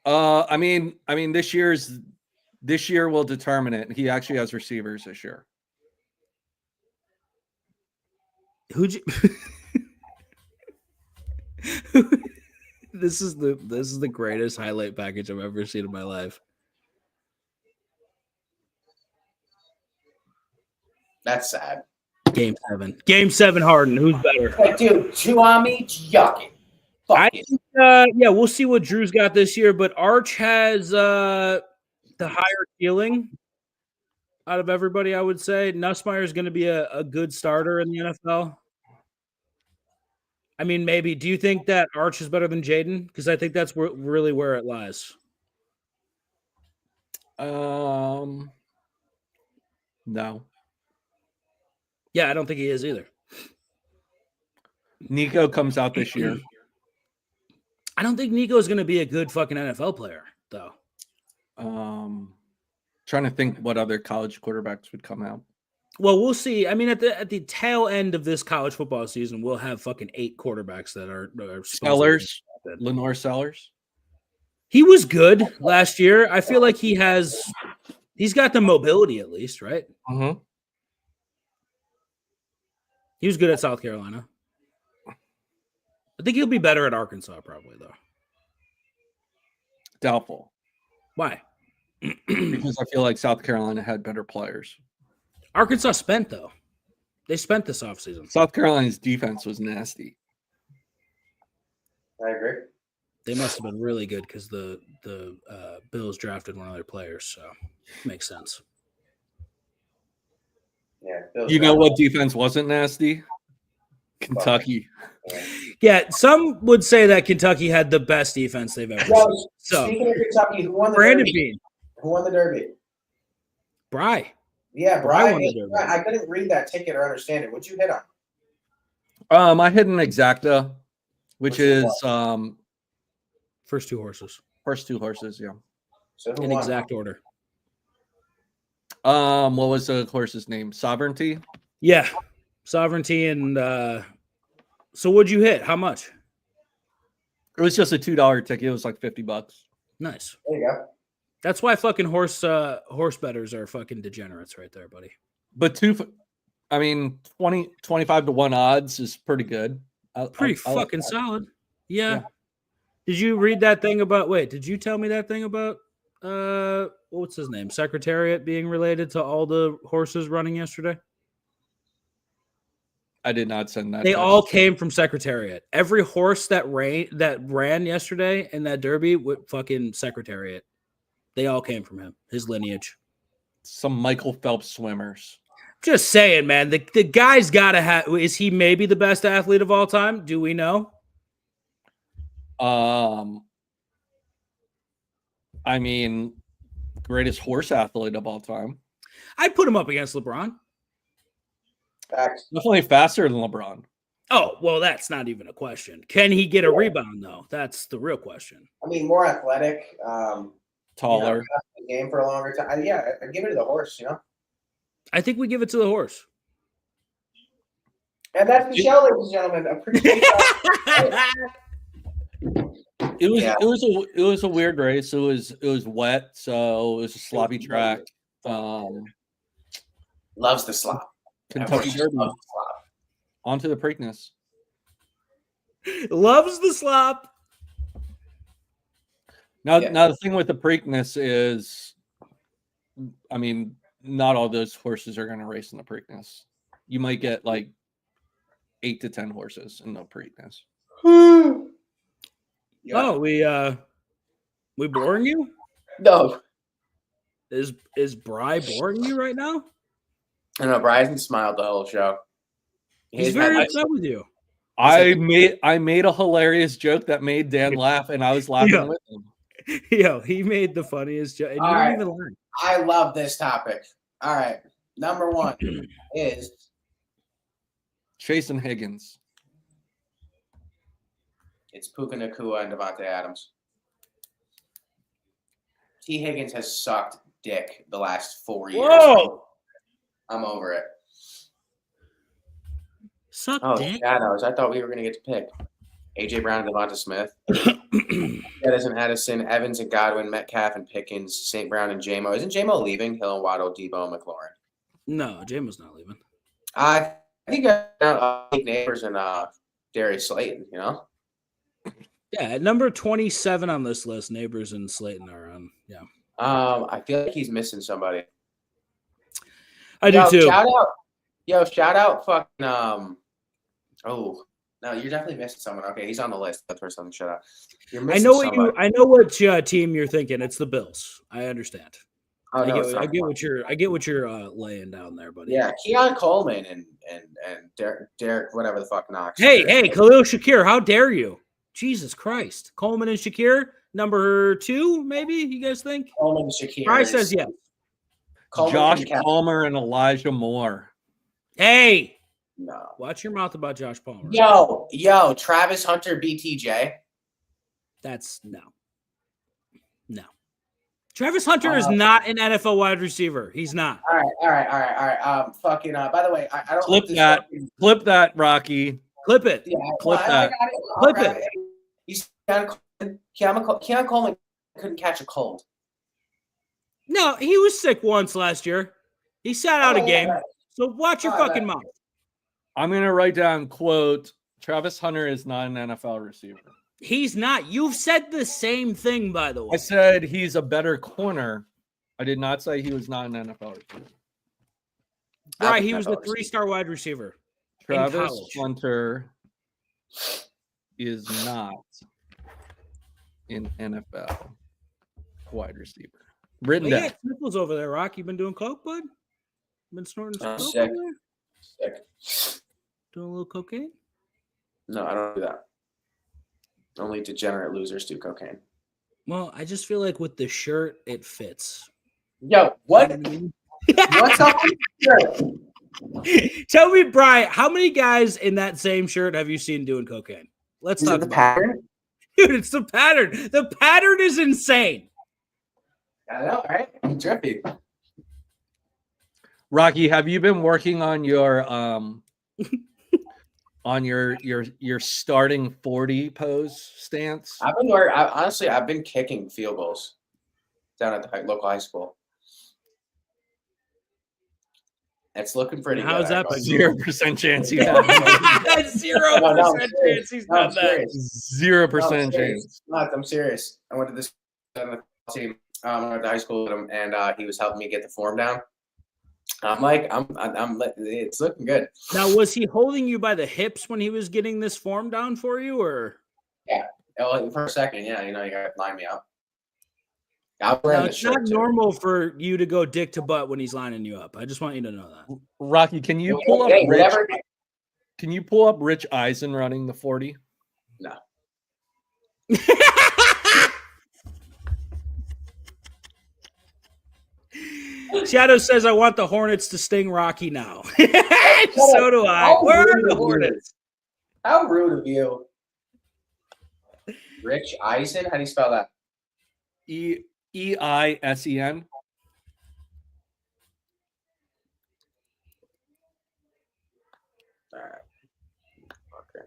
I mean, this year will determine it. He actually has receivers this year. Who'd you? This is the greatest highlight package I've ever seen in my life. That's sad. Game 7 Harden. Who's better? Like, dude, Chuami, yuck it. Fuck it. Yeah, we'll see what Drew's got this year, but Arch has the higher ceiling out of everybody, I would say. Nussmeier is going to be a good starter in the NFL. I mean, maybe. Do you think that Arch is better than Jaden? Because I think that's really where it lies. No. Yeah, I don't think he is either. Nico comes out this year. I don't think Nico is going to be a good fucking NFL player, though. Trying to think what other college quarterbacks would come out. Well, we'll see. I mean, at the tail end of this college football season, we'll have fucking 8 quarterbacks that are Sellers, Lenore Sellers. He was good last year. I feel like he's got the mobility at least, right? Mm-hmm. He was good at South Carolina. I think he'll be better at Arkansas, probably though. Doubtful. Why? because I feel like South Carolina had better players. Arkansas spent, though. They spent this offseason. South Carolina's defense was nasty. I agree. They must have been really good because the Bills drafted one of their players, so makes sense. Yeah. You know what defense wasn't nasty? Kentucky. Yeah, some would say that Kentucky had the best defense they've ever seen. So, speaking of Kentucky, who won the Brandon Derby? Bean. Who won the Derby? Bry. Yeah, Bry won Brian. the Derby. I couldn't read that ticket or understand it. What'd you hit on? I hit an exacta, which Which is First two horses. first two horses, yeah. So who In won? exact order. What was the horse's name? Sovereignty? Yeah. Sovereignty and so what'd you hit? How much? It was just a $2 ticket. It was like $50. Nice. There you go. That's why fucking horse bettors are fucking degenerates right there, buddy. But 25 to 1 odds is pretty good. Pretty I like fucking that. solid. Yeah. Yeah. Did you read that thing about did you tell me that thing about what's his name? Secretariat being related to all the horses running yesterday? I did not send that. They text. all came from Secretariat. Every horse that ran yesterday in that Derby with fucking Secretariat. They all came from him, his lineage. Some Michael Phelps swimmers. Just saying, man. The guy's got to have. Is he maybe the best athlete of all time? Do we know? I mean, greatest horse athlete of all time. I'd put him up against LeBron. Facts. Definitely faster than LeBron. Oh, well, that's not even a question. Can he get a rebound, though? That's the real question. I mean, more athletic. Taller. You know, the game for a longer time. Yeah, I'd give it to the horse. You know. I think we give it to the horse. And that's the show, ladies and gentlemen. Appreciate that. It was a weird race. It was wet, so it was a sloppy track. Loves the slop. Kentucky Derby. Loves the slop. Onto the Preakness. Loves the slop. Now the thing with the Preakness is, I mean, not all those horses are going to race in the Preakness. You might get like 8 to 10 horses in the Preakness. Yeah. Oh, we boring you? No. Is Bry boring you right now? I know Bryson smiled the whole show. He's very upset with you. I made a hilarious joke that made Dan laugh, and I was laughing with him. Yo, he made the funniest joke. And you All didn't right. even learn. I love this topic. All right. Number one is Chase and Higgins. it's Puka Nacua and Devontae Adams. T. Higgins has sucked dick the last 4 years. Whoa! I'm over it. Suck Oh, dick. shadows. I thought we were going to get to pick A.J. Brown and Devonta Smith. Edison, Addison, Evans and Godwin, Metcalf and Pickens, St. Brown and J-Mo. Isn't J-Mo leaving? Hill and Waddle, Debo and McLaurin. No, Jamo's not leaving. I think Neighbors and Darius Slayton, you know? Yeah, at number 27 on this list, Neighbors and Slayton are on. Yeah. I feel like he's missing somebody. I do too. Shout out fucking oh no, you're definitely missing someone. Okay, he's on the list. That's where something shut up. You're missing somebody. I know what team you're thinking. It's the Bills. I understand. Oh, no, I get what you're laying down there, buddy. Yeah, Keon Coleman and Derek whatever the fuck Knox. Hey, Khalil Shakir, how dare you? Jesus Christ. Coleman and Shakir, number 2, maybe, you guys think? Coleman and Shakir. Bryce says yes. Josh Palmer and Elijah Moore. Hey, no. watch your mouth about Josh Palmer. Yo, Travis Hunter, BTJ. That's no. Travis Hunter is not an NFL wide receiver. He's not. All right. Fucking. By the way, I don't Clip that. Clip that, Rocky. Clip it. Yeah, Clip that. Clip it. Keon Coleman couldn't catch a cold. No, he was sick once last year. He sat out a game. So watch your fucking mouth. I'm going to write down, quote, Travis Hunter is not an NFL receiver. He's not. You've said the same thing, by the way. I said he's a better corner I did not say he was not an NFL receiver. Right, he was a 3-star wide receiver. Travis Hunter is not an NFL wide receiver. Written down. Sniffles over there, Rock. You been doing coke, bud? Been snorting some coke sick. over there? Sick. Doing a little cocaine? No, I don't do that. Only degenerate losers do cocaine. Well, I just feel like with the shirt, it fits. Yo, what? What's up with your shirt? Tell me, Brian, how many guys in that same shirt have you seen doing cocaine? Let's Is talk it the about pattern? it. Dude, it's the pattern. The pattern is insane. I know, right? I'm trippy. Rocky, have you been working on your your starting 40 pose stance? I've been kicking field goals down at the local high school. It's looking pretty good. How's that? 0% chance he's done. 0% chance he's done that. 0% chance. I'm serious. I went to this team. I went to high school with him, and he was helping me get the form down. I'm it's looking good. Now, was he holding you by the hips when he was getting this form down for you, or? Yeah. For a second, yeah. You got to line me up. Now, it's not normal for you to go dick to butt when he's lining you up. I just want you to know that. Rocky, can you pull up Can you pull up Rich Eisen running the 40? No. Shadow says, I want the Hornets to sting Rocky now. So do I. Where are the Hornets? How rude of you. Rich Eisen? How do you spell that? E-I-S-E-N. All right. Okay.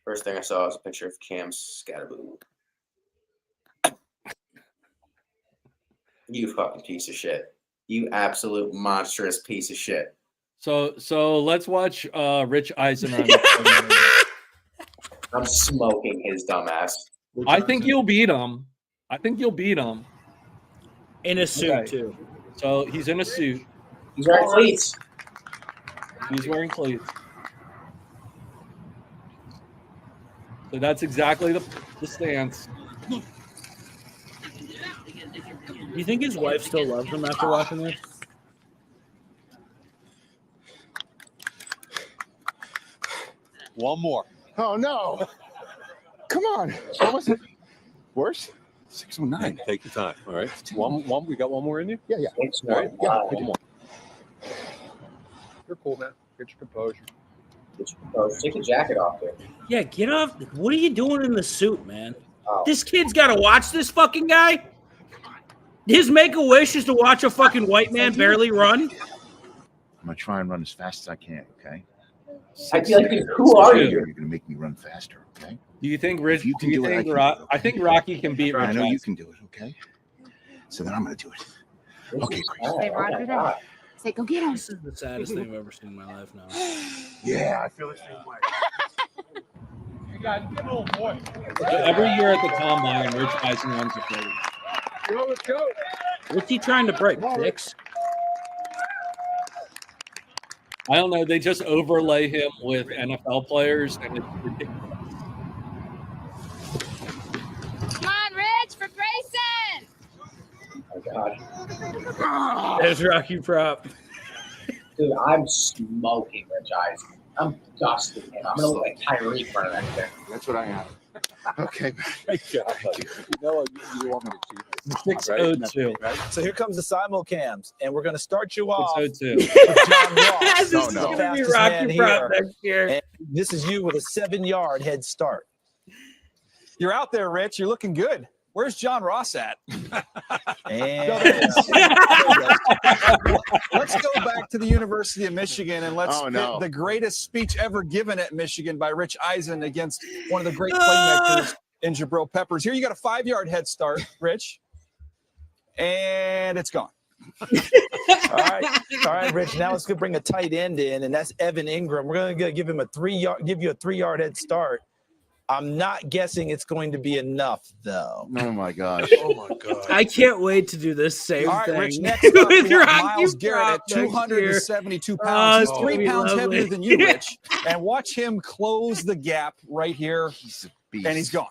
First thing I saw was a picture of Cam Scatterboo. You fucking piece of shit. You absolute monstrous piece of shit. So let's watch Rich Eisen run. I'm smoking his dumb ass. I think you'll beat him. In a suit, too. So he's in a suit. He's wearing cleats. He's wearing cleats. So that's exactly the stance. Do you think his wife still loves him after watching this? One more. Oh, no. Come on. What was it? Worse? 609. Take your time. All right. One. We got one more in you? Yeah. All right. Yeah. One more. You're cool, man. Get your composure. Take the jacket off, dude. Yeah, get off. What are you doing in the suit, man? Oh. This kid's got to watch this fucking guy? His make-a-wish is to watch a fucking white man barely run? I'm going to try and run as fast as I can, okay? I feel like, who are you? You're going to make me run faster, okay? Do you think Rich? You can do it. I think Rocky can beat Rich. I know Eisen. you can do it, okay? So then I'm going to do it. Okay, Grace. Hey, Roger, there. Say, go get him. This is the saddest thing I've ever seen in my life now. Yeah, I feel the same way. You guys, get a little boy. So every year at the combine, Rich Eisen runs a 40. Let's go. What's he trying to break? 6? I don't know. They just overlay him with NFL players, and it's ridiculous. Come on, Rich, for Grayson. Oh, God. There's Rocky Prop. Dude, I'm smoking Rich Eisen. I'm dusting him. I'm going to look like Tyreek running that thing. That's what I am. Okay. Great job, buddy. You know you want me to cheat. 602. So here comes the simulcams, and we're going to start you off with 602. John Ross. This is going to be Rocky Prop next year. And this is you with a 7-yard head start. You're out there, Rich. You're looking good. Where's John Ross at? And let's go back to the University of Michigan and let's pit the greatest speech ever given at Michigan by Rich Eisen against one of the great playmakers in Jabril Peppers. Here you got a 5-yard head start, Rich. And it's gone. All right, Rich. Now let's go bring a tight end in, and that's Evan Ingram. We're going to give him a 3-yard, give you a 3-yard head start. I'm not guessing it's going to be enough, though. Oh my gosh. Oh my god. I can't wait to do this same All right, thing. Rich, next up, with we have Rocky Miles Garrett at Prop next year. 272 pounds. He's it's gonna 3 be pounds lovely. heavier than you, Rich. And watch him close the gap right here, He's a beast. and he's gone.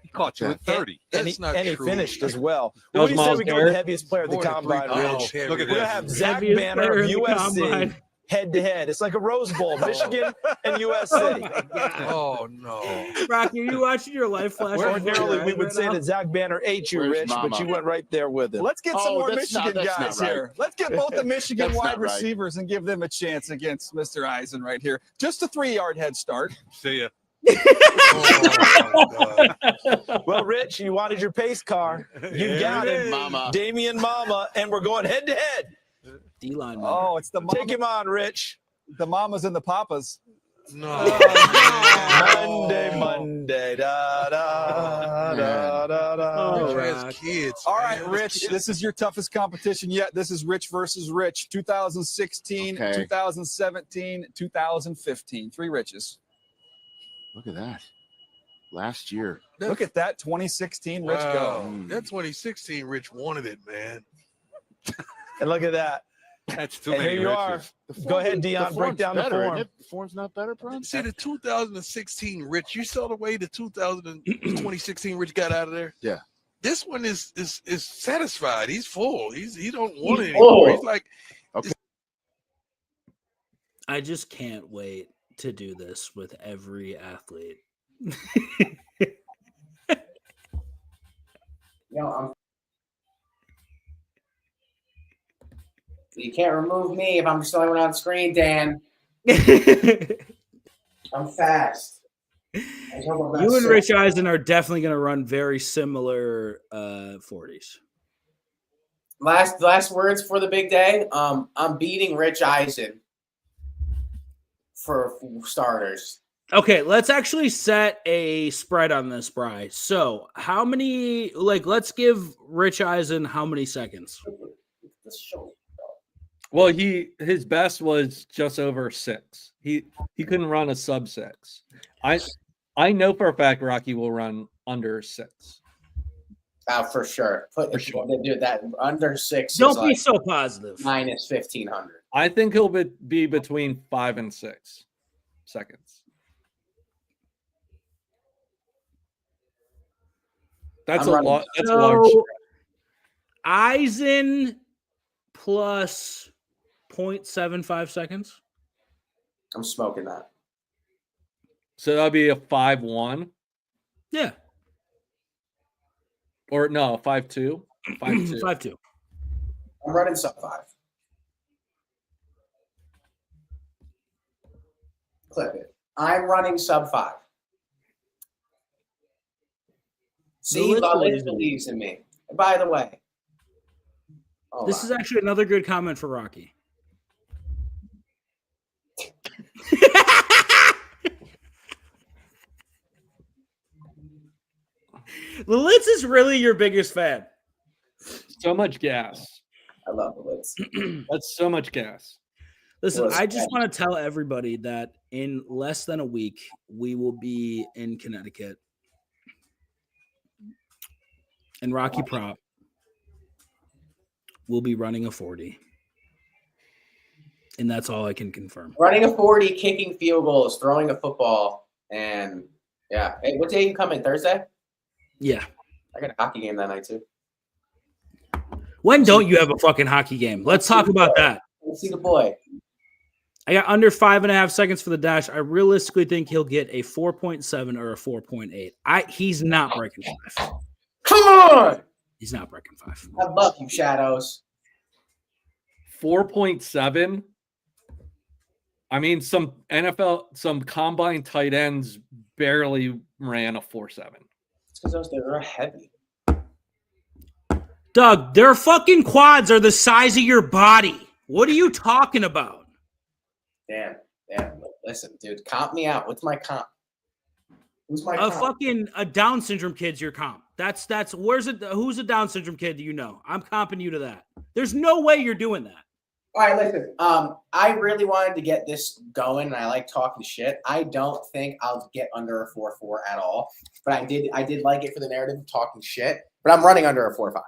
He caught you at 30. And That's he, not and he true. finished as well. That What was do you say Miles we go with the Garrett? heaviest player at the More than combine, 3 Rich? pounds heavier Look at We're going to than- have Zach Heaviest Banner player of in the USC combine. head-to-head. It's like a Rose Bowl, Michigan and USC. Oh no. Rocky, are you watching your life flash? Ordinarily, we would right say now? that Zach Banner ate you, Where's Rich, Mama? but you went right there with him. Let's get some Oh, more that's Michigan not guys right. here. Let's get both the Michigan That's wide not right. receivers and give them a chance against Mr. Eisen right here. Just a 3-yard head start. See ya. Oh, my God. Well, Rich, you wanted your pace car. You got it. Mama. Damian Mama, and we're going head-to-head. D-line. man. Oh, it's the Take him on, Rich. the mamas and the papas. No. Monday. Da, da, da, da, da. Oh, Rich has Rock. kids. All right, man. Rich, this is your toughest competition yet. This is Rich versus Rich. 2016, Okay. 2017, 2015. 3 Riches. Look at that. Last year. Look at that 2016 Rich Wow. go. That 2016 Rich wanted it, man. And look at that. That's too And many here you are. riches. The Go ahead, the Dion, break form's down the better, form. isn't it? The form's not better, bro. See the 2016 Rich. You saw the way the 2016 Rich got out of there. Yeah. This one is satisfied. He's full. He don't want it He's anymore. full. He's like, I just can't wait to do this with every athlete. You can't remove me if I'm just the only one on screen, Dan. I'm fast. You and Rich Eisen are definitely going to run very similar 40s. Last words for the big day. I'm beating Rich Eisen for starters. Okay, let's actually set a spread on this, Bry. So, how many? Let's give Rich Eisen how many seconds? Well, his best was just over 6. He couldn't run a sub 6. I know for a fact Rocky will run under 6. For sure. Dude, that under 6. Don't is be so positive. Minus 1,500. I think he'll be between 5 and 6 seconds. That's a lot. That's a large. Eisen plus 0.75 seconds. I'm smoking that. So that'll be a 5-1. Yeah. Or no, 5-2. 5-2. 5-2. I'm running sub 5. Clip it. I'm running sub 5. See, Lolly believes in me. And by the way, this is actually another good comment for Rocky. The Litz is really your biggest fan. So much gas. I love the Litz. That's so much gas. Listen, I just want to tell everybody that in less than a week, we will be in Connecticut. And Rocky Prop will be running a 40. And that's all I can confirm. Running a 40, kicking field goals, throwing a football, and yeah. Hey, what day you coming? Thursday? Yeah. I got a hockey game that night too. When don't you have a fucking hockey game? Let's talk about that. Let's see the boy. I got under 5.5 seconds for the dash. I realistically think he'll get a 4.7 or a 4.8. He's not breaking 5. Come on! He's not breaking 5. I love you, Shadows. 4.7. I mean, some combine tight ends barely ran a 4.7. It's because they're heavy. Doug, their fucking quads are the size of your body. What are you talking about? Damn. Listen, dude, comp me out. What's my comp? Who's my comp? A Down syndrome kid's your comp. That's who's a Down syndrome kid do you know? I'm comping you to that. There's no way you're doing that. All right, listen. I really wanted to get this going, and I like talking shit. I don't think I'll get under a 4.4 at all, but I did like it for the narrative of talking shit. But I'm running under a 4.5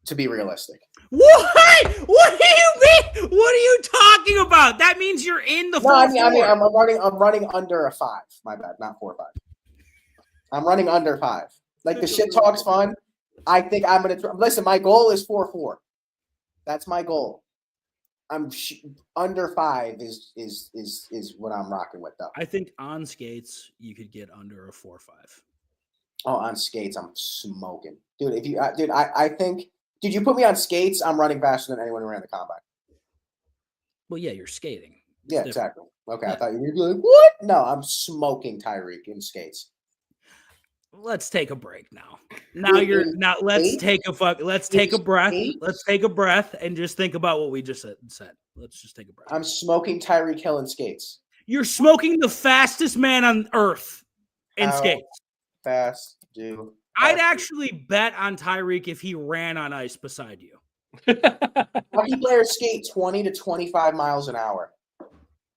to be realistic. What? What do you mean? What are you talking about? That means you're in the 4.4. I'm running under a 5. My bad, not 4.5. I'm running under 5. Like the shit talk's fun. I think I'm gonna listen. My goal is 4.4. That's my goal. I'm under 5 is what I'm rocking with though. I think on skates you could get under a 4.5. Oh, on skates I'm smoking, dude. If you, I think, dude, you put me on skates, I'm running faster than anyone who ran the combine. Well, yeah, you're skating. Yeah, exactly. Okay, yeah. I thought you were like, what? No, I'm smoking Tyreek in skates. Let's take a break now. Let's take a breath. Let's take a breath and just think about what we just said. Let's just take a breath. I'm smoking Tyreek Hill in skates. You're smoking the fastest man on earth in skates. Fast, dude. I'd actually bet on Tyreek if he ran on ice beside you. Hockey players skate 20 to 25 miles an hour.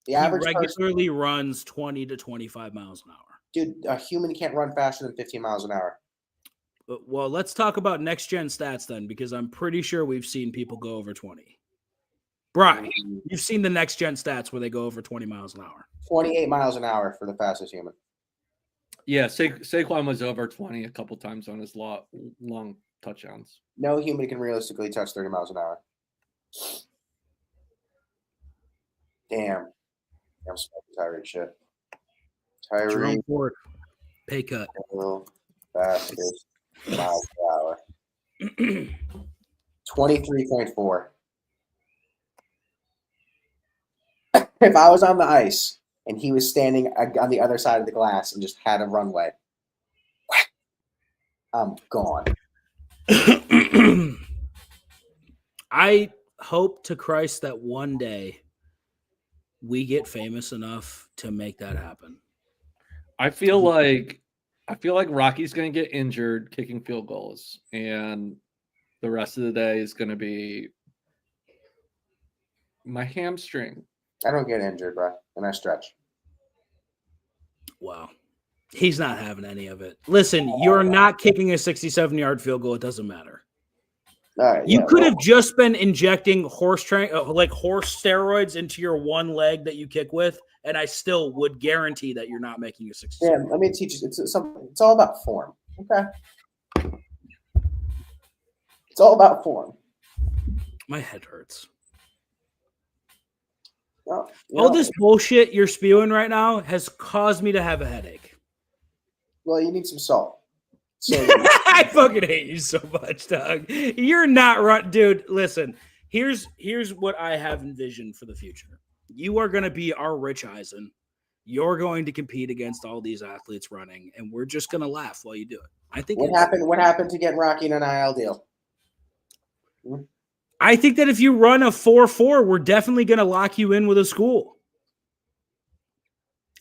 The average regularly runs 20 to 25 miles an hour. Dude, a human can't run faster than 15 miles an hour. Well, let's talk about next-gen stats then, because I'm pretty sure we've seen people go over 20. Brian, you've seen the next-gen stats where they go over 20 miles an hour. 28 miles an hour for the fastest human. Yeah, Saquon was over 20 a couple times on his long touchdowns. No human can realistically touch 30 miles an hour. Damn. I'm smoking Tyreek shit. Jerome Ford, pay cut. Fastest miles per hour. 23.4. If I was on the ice and he was standing on the other side of the glass and just had a runway, I'm gone. I hope to Christ that one day we get famous enough to make that happen. I feel like Rocky's going to get injured kicking field goals, and the rest of the day is going to be my hamstring. I don't get injured, bro, and I stretch. Wow. He's not having any of it. Listen, you're not kicking a 67-yard field goal. It doesn't matter. You could have just been injecting horse steroids into your one leg that you kick with, and I still would guarantee that you're not making a 67. Yeah, let me teach you. It's all about form. Okay. It's all about form. My head hurts. Well, all this bullshit you're spewing right now has caused me to have a headache. Well, you need some salt. So I fucking hate you so much, Doug. You're not right, dude. Listen, here's what I have envisioned for the future. You are going to be our Rich Eisen. You're going to compete against all these athletes running, and we're just going to laugh while you do it. I think what happened to get Rocky an NIL deal? I think that if you run a 4.4, we're definitely going to lock you in with a school.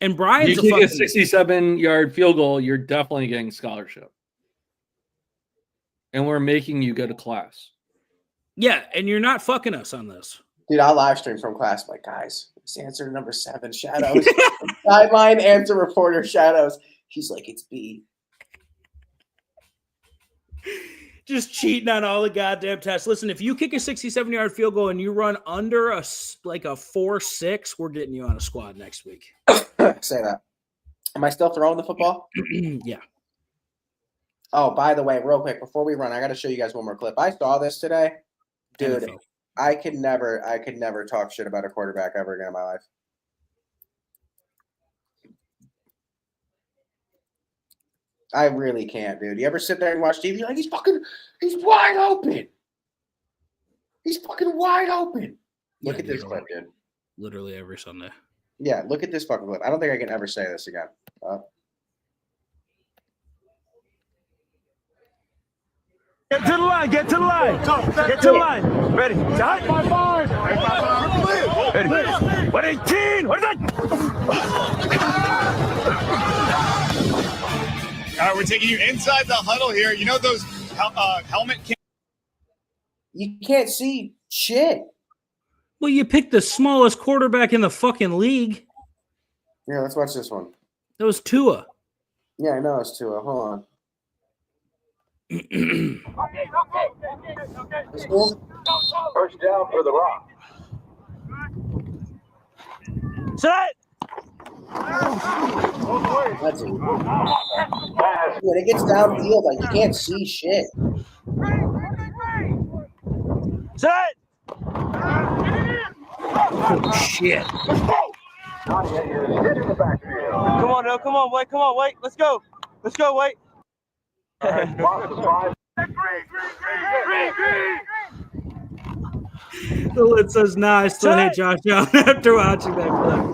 And Brian's you kick a 67-yard field goal, you're definitely getting scholarship. And we're making you go to class. Yeah, and you're not fucking us on this. Dude, I'll live stream from class. I'm like, guys, it's answer number 7, shadows. Sideline answer reporter, shadows. He's like, it's B. Just cheating on all the goddamn tests. Listen, if you kick a 67-yard field goal and you run under a 4.6, we're getting you on a squad next week. Say that. Am I still throwing the football? Yeah. Oh, by the way, real quick, before we run, I got to show you guys one more clip. I saw this today. Dude, NFL. I could never talk shit about a quarterback ever again in my life. I really can't, dude. You ever sit there and watch TV? You're like, he's wide open. He's fucking wide open. Look at this clip, dude. Literally every Sunday. Yeah, look at this fucking clip. I don't think I can ever say this again. Get to the line. Get to the line. Get to the line. Ready. Shot. Ready. 118. What is that? All right, we're taking you inside the huddle here. You know those helmet cams? You can't see shit. Well, you picked the smallest quarterback in the fucking league. Yeah, let's watch this one. That was Tua. Yeah, I know it's Tua. Hold on. First down for the Rock. Set. That's it. When it gets downfield, like you can't see shit. Set. Oh, shit. Come on, no, come on, wait. Let's go, wait. The lid says, nah, I still hate Josh Allen after watching that clip.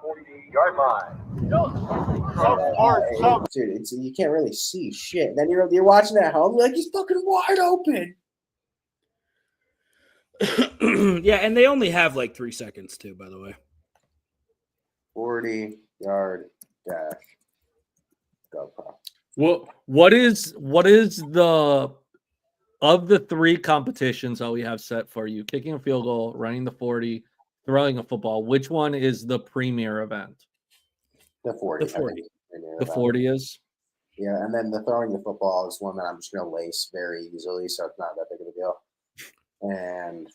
40-yard line. Dude, you can't really see shit. Then you're watching it at home, you're like, he's fucking wide open. Yeah, and they only have like 3 seconds too, by the way. 40-yard dash. Go, Pro. Well, what is the of the 3 competitions that we have set for you? Kicking a field goal, running the 40, throwing a football. Which one is the premier event? The 40. The 40. The 40 is? Yeah, and then the throwing the football is one that I'm just going to lace very easily, so it's not that big of a deal. And,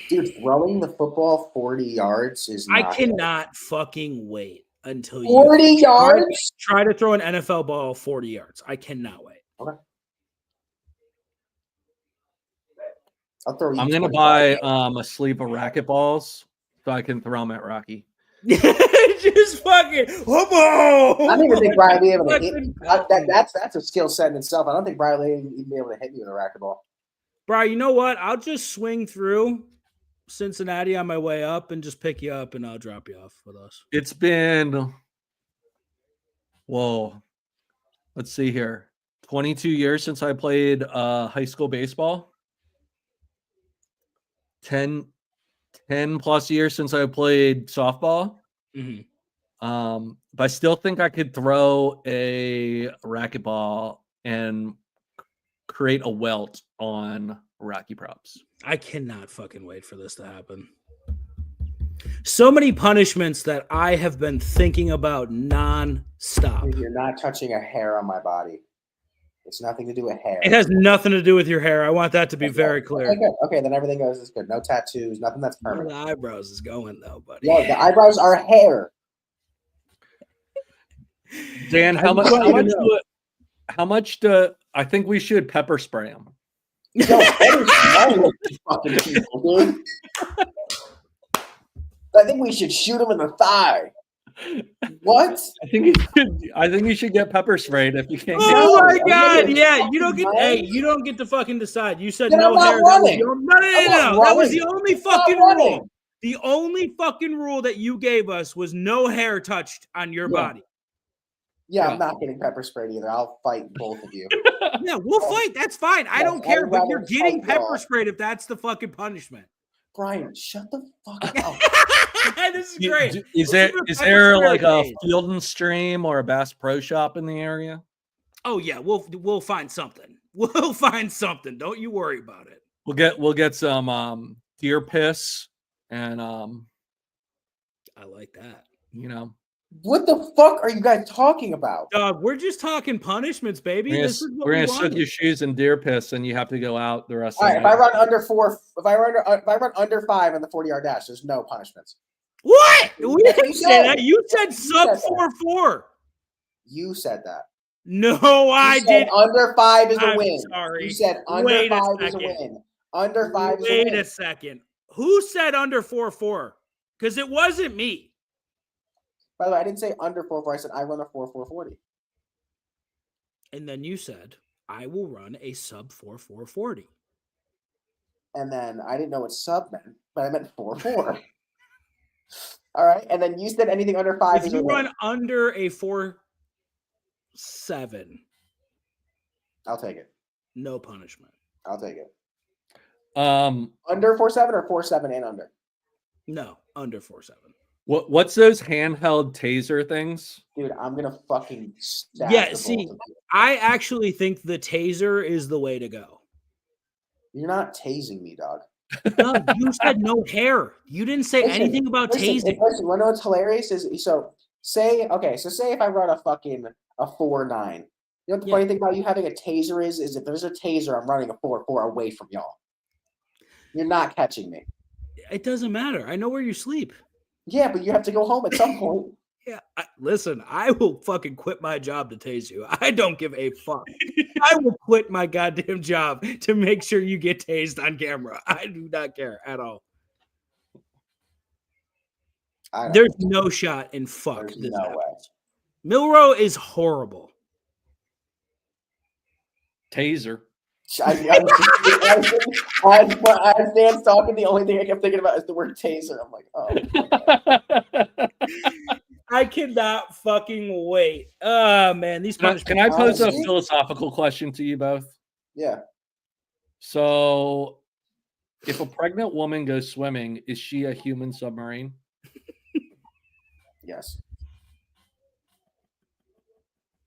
dude, throwing the football 40 yards is not I cannot fucking wait until 40 yards? Try to throw an NFL ball 40 yards. I cannot wait. Okay. I'll throw you I'm going to buy a sleeve of racquetballs so I can throw them at Rocky. Just fucking I don't even think Brian will be able to hit me. That's a skill set in itself. I don't think Brian will even be able to hit me with a racquetball. Brian, you know what? I'll just swing through Cincinnati on my way up and just pick you up and I'll drop you off with us. It's been, let's see here. 22 years since I played high school baseball. 10 plus years since I played softball. Mm-hmm. But I still think I could throw a racquetball and create a welt on Rocky props. I cannot fucking wait for this to happen. So many punishments that I have been thinking about non-stop. You're not touching a hair on my body. It's nothing to do with hair. It has nothing to do with your hair. I want that to be very clear. Okay, then everything goes is good. No tattoos, nothing that's permanent. The eyebrows is going though, buddy. Yeah, the eyebrows are hair. Dan, how much do I think we should pepper spray them? Yo, fucking people, dude. I think we should shoot him in the thigh. What? I think you should get pepper sprayed if you can't. Oh my god! Yeah, you don't get. Hey, you don't get to fucking decide. You said no hair. That was the only fucking rule. The only fucking rule that you gave us was no hair touched on your body. Yeah, I'm not getting pepper sprayed either. I'll fight both of you. Yeah, we'll fight. That's fine. I don't care. But you're getting pepper sprayed if that's the fucking punishment. Brian, shut the fuck up. This is great. Is there like a Field and Stream or a Bass Pro Shop in the area? Oh yeah, we'll find something. We'll find something. Don't you worry about it. We'll get some deer piss and I like that. You know. What the fuck are you guys talking about? We're just talking punishments, baby. We're gonna soak your shoes in deer piss, and you have to go out the rest of the night. If I run under 4, if I run under 5 in the 40-yard dash, there's no punishments. What? We didn't say that. You said sub 4-4. You said that. No, I didn't. Under 5 is a I'm win. Sorry. You said under 5 is a win. Under 5 is a win. Wait a second. Who said under 4-4? Because it wasn't me. By the way, I didn't say under 4-4. I said I run a 4-4-40. And then you said, I will run a sub 4-4-40. And then I didn't know what sub meant, but I meant 4-4. All right. And then you said anything under 5 if you run under a 4-7. I'll take it. No punishment. I'll take it. Under Under 4-7 or 4-7 and under? No, under 4-7. What's those handheld taser things? Dude, I'm gonna fucking stab Yeah, the see, both of you. I actually think the taser is the way to go. You're not tasing me, dog. No, you said no hair. You didn't say anything about tasing. Listen, you know what's hilarious is say if I run a 4.9. You know what the funny thing about you having a taser is if there's a taser, I'm running a 4.4 away from y'all. You're not catching me. It doesn't matter. I know where you sleep. Yeah, but you have to go home at some point. Yeah, listen, I will fucking quit my job to tase you. I don't give a fuck. I will quit my goddamn job to make sure you get tased on camera. I do not care at all. There's no shot in fuck. There's no way. Milroe is horrible. Taser. As Dan's talking, the only thing I kept thinking about is the word taser. I'm like, oh. I cannot fucking wait. Oh, man. These Can I pose a philosophical question to you both? Yeah. So, if a pregnant woman goes swimming, is she a human submarine? Yes.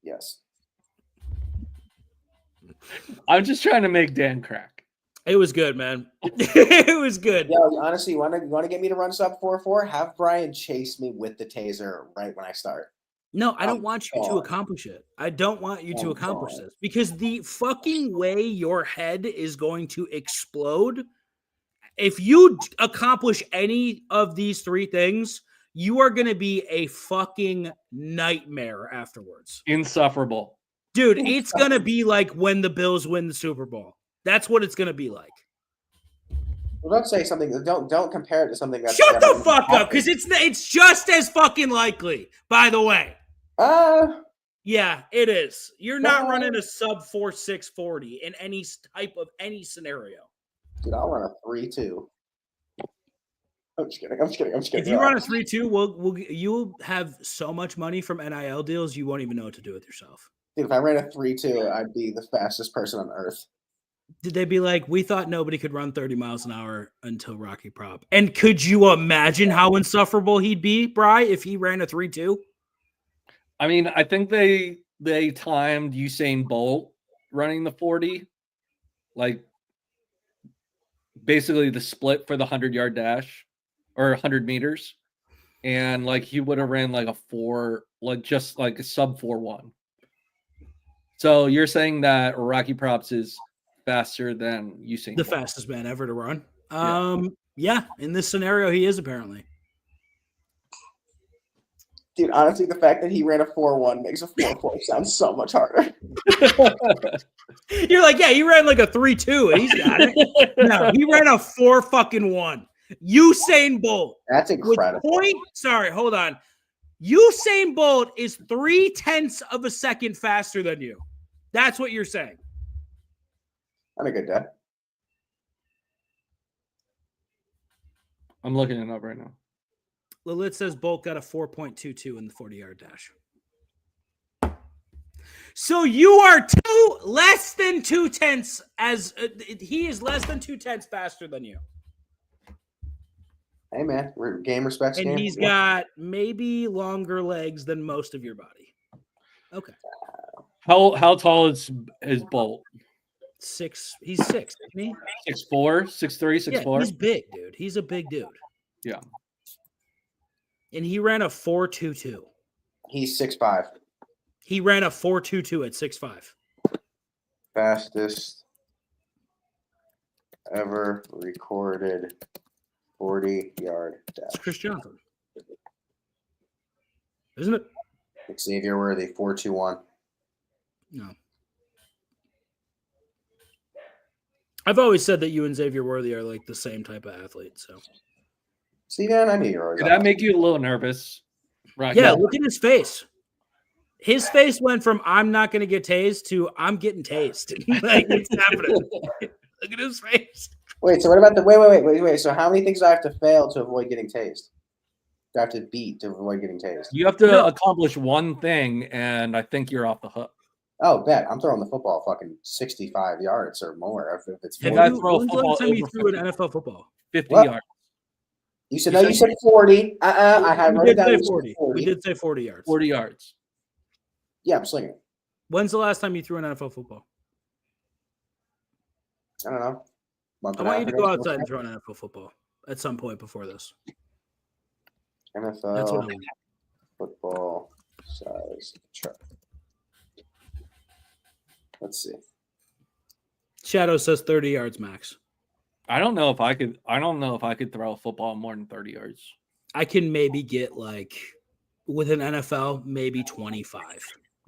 Yes. I'm just trying to make Dan crack. It was good, man. It was good. Yeah, honestly, you want to get me to run sub 4.4? Have Brian chase me with the taser right when I start. No, I don't want you to accomplish it. I don't want you to accomplish this because the fucking way your head is going to explode, if you accomplish any of these three things, you are going to be a fucking nightmare afterwards. Insufferable. Dude, it's going to be like when the Bills win the Super Bowl. That's what it's going to be like. Well, don't say something. Don't compare it to something that's. Shut the fuck up, because it's just as fucking likely, by the way. Yeah, it is. You're not running a sub 4.640 in any type of any scenario. Dude, I'll run a 3.2. I'm just kidding. If you run a 3.2, you'll have so much money from NIL deals, you won't even know what to do with yourself. Dude, if I ran a 3.2, I'd be the fastest person on earth. Did they be like, we thought nobody could run 30 miles an hour until Rocky Prop? And could you imagine how insufferable he'd be, Bri, if he ran a 3.2? I mean, I think they timed Usain Bolt running the 40, like basically the split for the 100-yard dash or 100 meters, and like he would have ran like a 4, like just like a sub 4.1. So you're saying that Rocky Props is faster than Usain The Bolt? fastest man ever to run. Yeah, in this scenario, he is apparently. Dude, honestly, the fact that he ran a 4.1 makes a 4.4 sound so much harder. You're like, yeah, he ran like a 3.2 and he's got it. No, he ran a 4.1. Usain Bolt. That's incredible. Sorry, hold on. Usain Bolt is 0.3 of a second faster than you. That's what you're saying. On a good day. I'm looking it up right now. Lilith says Bolt got a 4.22 in the 40-yard dash. So you are less than 0.2 as he is less than 0.2 faster than you. Hey man, game respects game. And he's got maybe longer legs than most of your body. Okay. How tall is Bolt? 6. He's 6, isn't he? 6'4", 6'3", 6'4". Yeah, he's big, dude. He's a big dude. Yeah. And he ran a 4.22. He's 6'5". He ran a 4.22 at 6'5". Fastest ever recorded 40-yard dash. It's Chris Johnson. Isn't it? Xavier Worthy, 4.21. No. I've always said that you and Xavier Worthy are like the same type of athlete. So, see, man, I knew you were. Did that make you a little nervous? Right. Yeah, look at his face. His face went from "I'm not going to get tased" to "I'm getting tased." Like it's happening. Look at his face. Wait. So what about the wait? So how many things do I have to fail to avoid getting tased? Do I have to beat to avoid getting tased? You have to accomplish one thing, and I think you're off the hook. Oh, bet I'm throwing the football fucking 65 yards or more. If it's if I throw a football, time you threw an NFL football 50 yards. You said no. You said 40. I had We wrote did down say you said 40. We did say 40 yards. 40 yards. Yeah, I'm slinging. When's the last time you threw an NFL football? I don't know. I want you to go outside and throw an NFL football at some point before this. NFL That's what I want. football size truck. Let's see. Shadow says 30 yards max. I don't know if I could throw a football more than 30 yards. I can maybe get like with an NFL, maybe 25.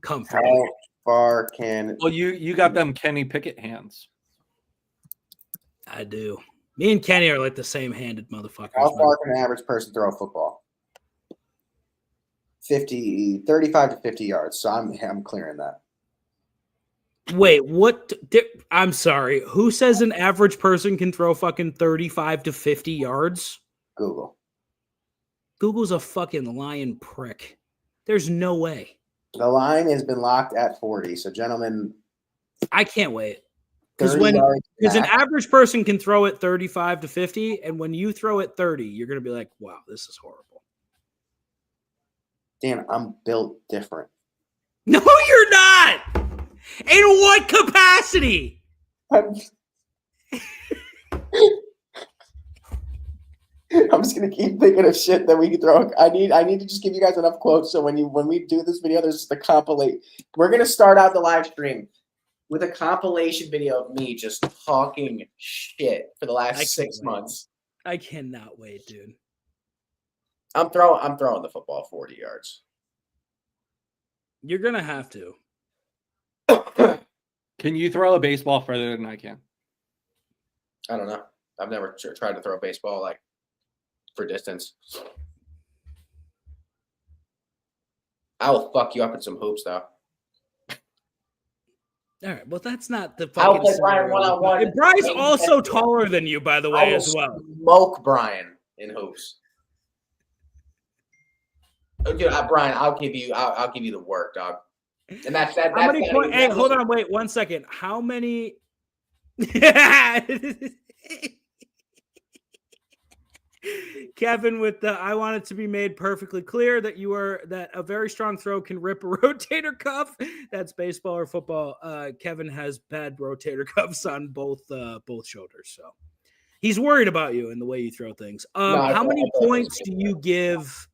Comfortable. How far can Well, you got them Kenny Pickett hands. I do. Me and Kenny are like the same handed motherfuckers. How far can an average person throw a football? 35 to 50 yards. So I'm clearing that. Wait, what? I'm sorry. Who says an average person can throw fucking 35 to 50 yards? Google. Google's a fucking lying prick. There's no way. The line has been locked at 40. So, gentlemen, I can't wait. Because an average person can throw it 35 to 50, and when you throw it 30, you're going to be like, wow, this is horrible. Dan, I'm built different. No, you're not. In what capacity? I'm just gonna keep thinking of shit that we can throw. I need to just give you guys enough quotes so when we do this video, there's just a compilation. We're gonna start out the live stream with a compilation video of me just talking shit for the last 6 months. I cannot wait, dude. I'm throwing the football 40 yards. You're gonna have to. Can you throw a baseball further than I can? I don't know. I've never tried to throw a baseball like for distance. I will fuck you up in some hoops, though. All right. Well, that's not the I'll fucking play Brian one-on-one. And Brian's also taller than you, by the way, as well. Smoke Brian in hoops. Dude, Brian, I'll give you the work, dog. And that's that. How many points? Hey, hold on, wait 1 second. How many? Kevin with the I want it to be made perfectly clear that that a very strong throw can rip a rotator cuff. That's baseball or football. Kevin has bad rotator cuffs on both shoulders, so he's worried about you and the way you throw things. How many points do you give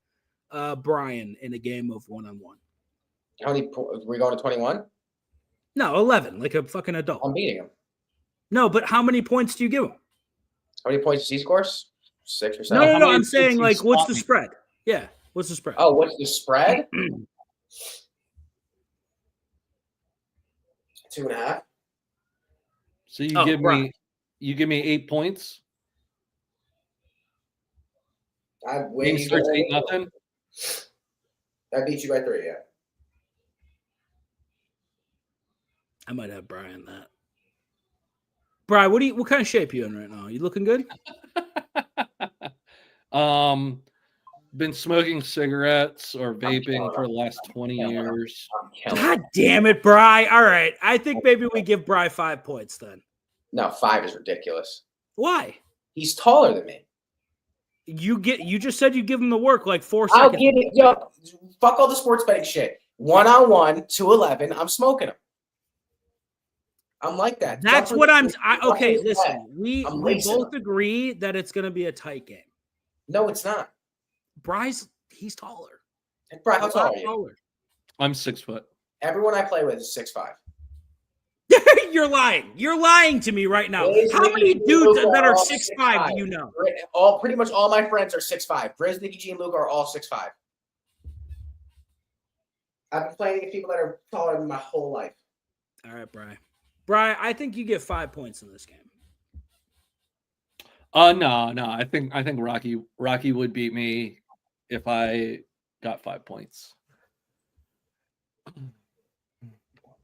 Brian in a game of one-on-one? How many? We going to 21? No, 11, like a fucking adult. I'm beating him. No, but how many points do you give him? How many points does he score? 6 or 7? No. I'm saying, like, what's the spread? Yeah, what's the spread? Oh, what's the spread? 2.5. So you give me 8 points. Game starts 8-0. I beat you by 3. Yeah. I might have Brian that. Brian, what kind of shape are you in right now? You looking good? Been smoking cigarettes or vaping for the last 20 years. God damn it, Bri. All right. I think maybe we give Bri 5 points then. No, 5 is ridiculous. Why? He's taller than me. You just said you give him the work like 4 seconds. I'll give it. Yo, fuck all the sports betting shit. 1-on-1, 2-11. I'm smoking him. I'm like that. That's what okay, listen. We both agree that it's going to be a tight game. No, it's not. Bryce, he's taller. Bryce, how tall are you? I'm 6 foot. Everyone I play with is 6'5". You're lying. You're lying to me right now. How many dudes that are 6'5" do you know? Pretty much all my friends are 6'5". Briz, Nicky G, and Luke are all 6'5". I've been playing against people that are taller than my whole life. All right, Brian. Brian, I think you get 5 points in this game. No. I think Rocky would beat me if I got 5 points.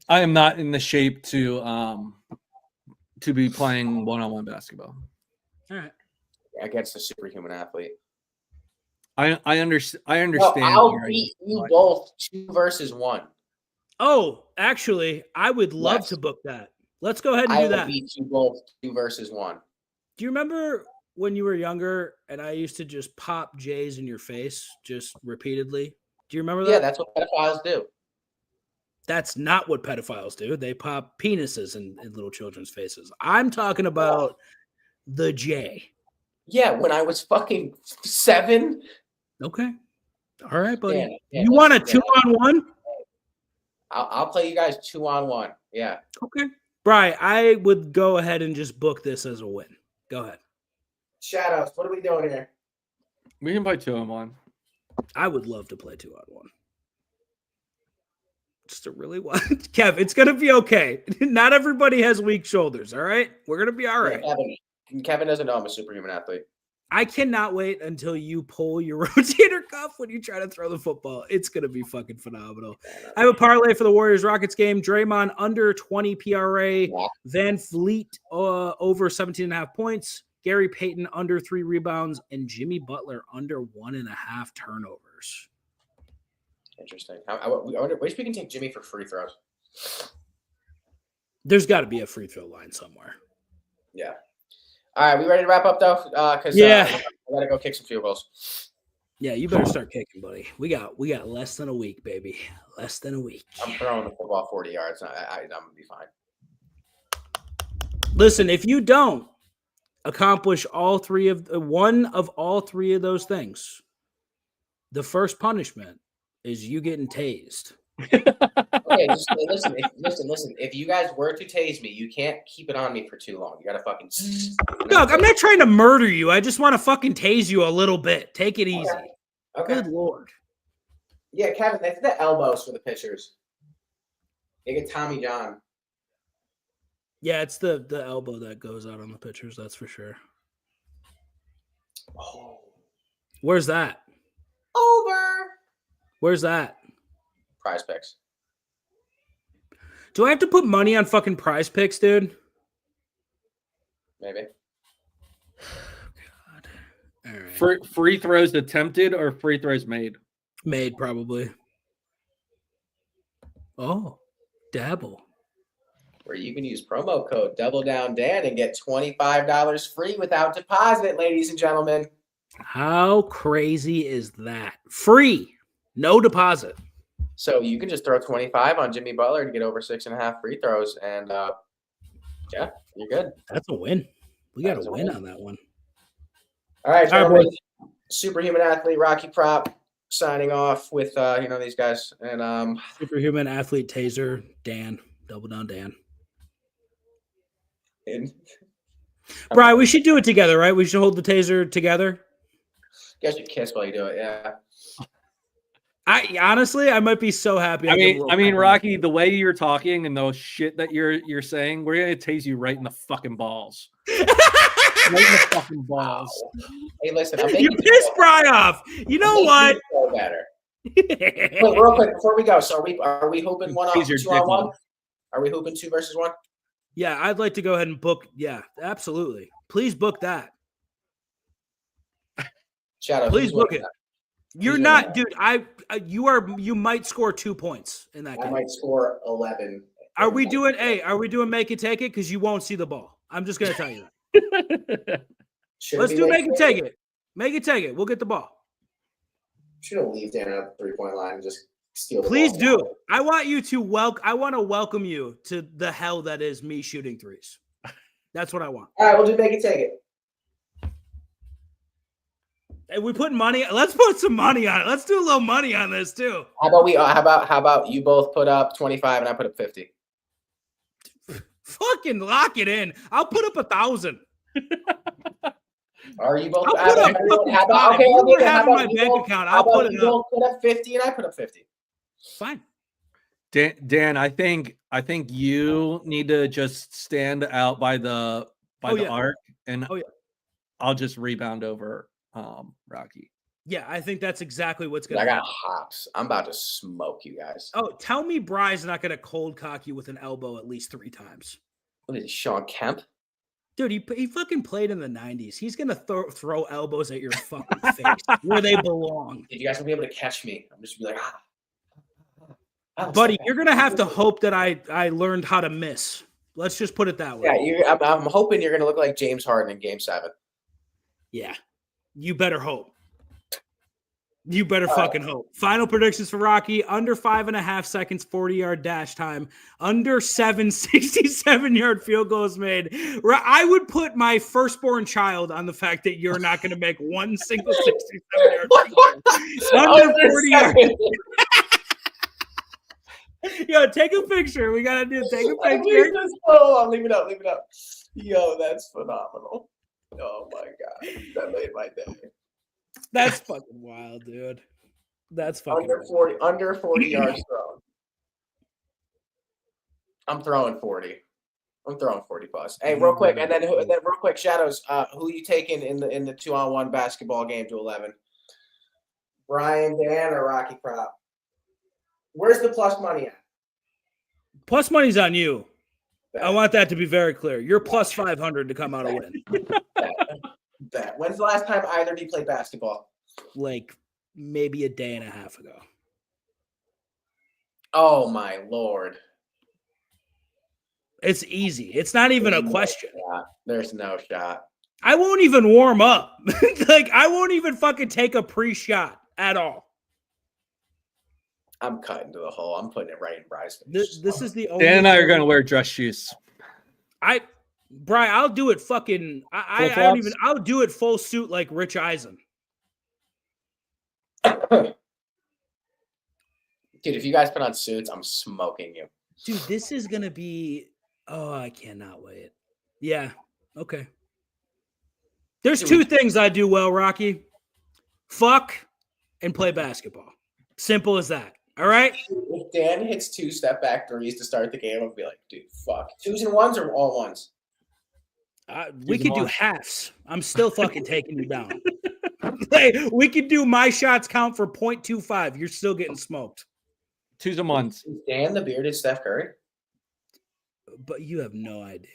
I am not in the shape to be playing one-on-one basketball. All right. Against a superhuman athlete. I understand. No, I'll beat you both 2 versus 1. Oh, actually, I would love to book that. Let's go ahead and do that. I will beat you both 2 versus 1. Do you remember when you were younger and I used to just pop J's in your face just repeatedly? Do you remember that? Yeah, that's what pedophiles do. That's not what pedophiles do. They pop penises in little children's faces. I'm talking about the J. Yeah, when I was fucking 7. Okay. All right, buddy. Yeah, you want a 2-on-1? I'll play you guys 2-on-1. Yeah. Okay. Bri, I would go ahead and just book this as a win. Go ahead. Shoutouts. What are we doing here? We can play 2-on-1. I would love to play 2-on-1. Just to really want Kev, it's gonna be okay. Not everybody has weak shoulders, all right? We're gonna be all right. Kevin doesn't know I'm a superhuman athlete. I cannot wait until you pull your rotator cuff when you try to throw the football. It's gonna be fucking phenomenal. I have a parlay for the Warriors Rockets game. Draymond under 20 PRA, Van Fleet over 17.5 points, Gary Payton under 3 rebounds, and Jimmy Butler under 1.5 turnovers. Interesting. I wish we can take Jimmy for free throws. There's got to be a free throw line somewhere. Yeah. All right, we ready to wrap up though? Because I gotta go kick some field goals. Yeah, you better start kicking, buddy. We got less than a week, baby. Less than a week. I'm throwing the football 40 yards. I'm gonna be fine. Listen, if you don't accomplish one of all three of those things, the first punishment is you getting tased. Okay, just listen. If you guys were to tase me, you can't keep it on me for too long. You gotta fucking. Doug, I'm not trying to murder you. I just want to fucking tase you a little bit. Take it easy. Okay. Good Lord. Yeah, Kevin, that's the elbows for the pitchers. They get Tommy John. Yeah, it's the elbow that goes out on the pitchers. That's for sure. Oh. Where's that? Over. Where's that? Prize Picks. Do I have to put money on fucking Prize Picks, dude? Maybe. God. All right. Free throws attempted or free throws made? Made, probably. Oh, dabble. Where you can use promo code DoubleDownDan and get $25 free without deposit, ladies and gentlemen. How crazy is that? Free. No deposit. So you can just throw 25 on Jimmy Butler to get over 6.5 free throws, and yeah, you're good. That's a win. We got a win on that one. All right, gentlemen. Superhuman athlete Rocky Prop signing off with these guys, and Superhuman athlete Taser Dan, Double Down Dan. Brian, we should do it together, right? We should hold the taser together. You guys should kiss while you do it. Yeah. I might be so happy. I mean, Rocky, the way you're talking and those shit that you're saying, we're gonna tase you right in the fucking balls. Right in the fucking balls. Hey, listen, you pissed Bry off. You know what? Better. Wait, real quick before we go. So are we hooping 2-on-1? Are we hooping 2 versus 1? Yeah, I'd like to go ahead and book. Yeah, absolutely. Please book that. Shout out. Please book it. You're not, dude. You might score 2 points in that game. I might score 11. Are we doing make it take it? Because you won't see the ball. I'm just gonna tell you that. Let's do make it take it. Make it take it. We'll get the ball. Should have leave Dan at the 3-point line and just steal the Please ball. do. I want you to I want to welcome you to the hell that is me shooting threes. That's what I want. All right, we'll do make it take it. Hey, we put money. Let's put some money on it. Let's do a little money on this too. How about you both put up 25 and I put up 50? Fucking lock it in. I'll put up 1,000. Are you both? I'll put up my bank account. I'll put it up. Both put up 50 and I put up 50. Fine. Dan, I think you need to just stand out by the arc, and I'll just rebound over Rocky. Yeah, I think that's exactly what's going to happen. I got hops. I'm about to smoke you guys. Oh, tell me Bry's not going to cold cock you with an elbow at least 3 times. What is he, Sean Kemp? Dude, he fucking played in the 90s. He's going to throw elbows at your fucking face where they belong. You guys will be able to catch me. I'm just going to be like, buddy, you're going to have to hope that I learned how to miss. Let's just put it that way. Yeah, I'm hoping you're going to look like James Harden in Game 7. Yeah. You better hope. You better fucking hope. Final predictions for Rocky: under 5.5 seconds, 40-yard dash time, under 7 67-yard field goals made. I would put my firstborn child on the fact that you're not going to make one single 67-yard field goal. Under 40 yards. Yo, take a picture. We got to take a picture. Leave it up. Yo, that's phenomenal. Oh my God. That made my day. That's fucking wild, dude. That's fucking under 40 yards thrown. I'm throwing 40. I'm throwing 40 plus. Hey, real quick, and then real quick, Shadows. Who you taking in the 2-on-1 basketball game to 11? Brian, Dan, or Rocky Prop? Where's the plus money at? Plus money's on you. I want that to be very clear. You're plus 500 to come out a win. Bet. When's the last time either of you played basketball? Like maybe a day and a half ago. Oh my Lord. It's easy. It's not even a question. There's no shot. I won't even warm up. Like I won't even fucking take a pre-shot at all. I'm cutting to the hole. I'm putting it right in Bry's face. This is the only Dan and I are going to wear dress shoes. Brian, I'll do it fucking. I'll do it full suit like Rich Eisen. Dude, if you guys put on suits, I'm smoking you. Dude, this is going to be. Oh, I cannot wait. Yeah. Okay. There's two things I do well, Rocky. Fuck and play basketball. Simple as that. All right? If Dan hits 2 step-back threes to start the game, I'll be like, dude, fuck. 2s and 1s or all 1s? We could do halves. I'm still fucking taking you down. Hey, we could do my shots count for 0.25. You're still getting smoked. 2s and 1s. Is Dan the bearded Steph Curry? But you have no idea.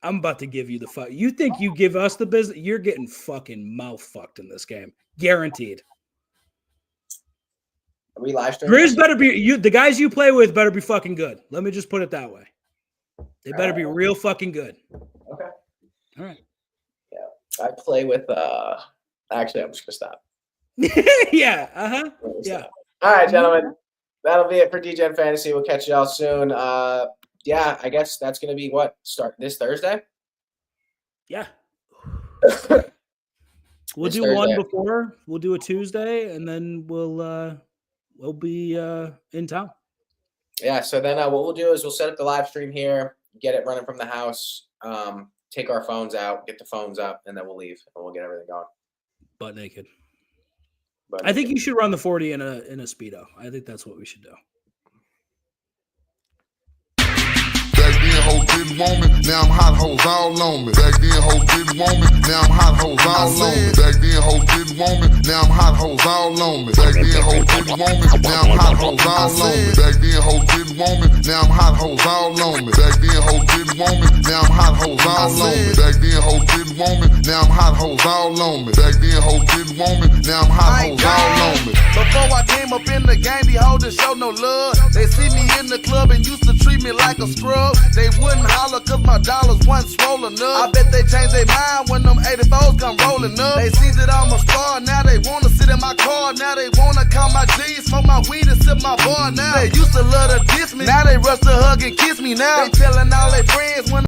I'm about to give you the fuck. You think you give us the business? You're getting fucking mouth fucked in this game. Guaranteed. Are we live streaming? Grizz better be you. The guys you play with better be fucking good. Let me just put it that way. They better be real fucking good. Okay. All right. Yeah. I play with actually I'm just gonna stop. Yeah. Uh-huh. Yeah. All right, gentlemen. That'll be it for Degen Fantasy. We'll catch y'all soon. Yeah, I guess that's gonna be what? Start this Thursday? Yeah. We'll do one before. We'll do a Tuesday, and then we'll be in town. Yeah. So then what we'll do is we'll set up the live stream here, get it running from the house, take our phones out, get the phones up, and then we'll leave and we'll get everything going. Butt naked. I think you should run the 40 in a Speedo. I think that's what we should do. Back then, hoes didn't want me. Now I'm hot hoes all on me. Back then, hoes didn't want me. Now I'm hot hoes all on me. Back then, hoes didn't want me. Now I'm hot hoes all on me. Back then, hoes didn't want me. Now I'm hot hoes all on me. Back then, hoes didn't want me. Now I'm hot hoes all on me. Back then, hoes didn't want me. Now I'm hot hoes all on me. Back then, hoes didn't want me. Now I'm hot hoes all on me. Back then, hoes didn't want me. Now I'm hot hoes all on me. Before I came up in the game, these hoes didn't show no love. They see me in the club and used to treat me like a scrub. They wouldn't holler cause my dollars wasn't swollen up. I bet they changed their mind when them 84s come rolling up. They see that I'm a star, now they wanna sit in my car. Now they wanna count my G's, smoke my weed and sip my bar. Now they used to love to diss me, now they rush to hug and kiss me. Now they telling all their friends when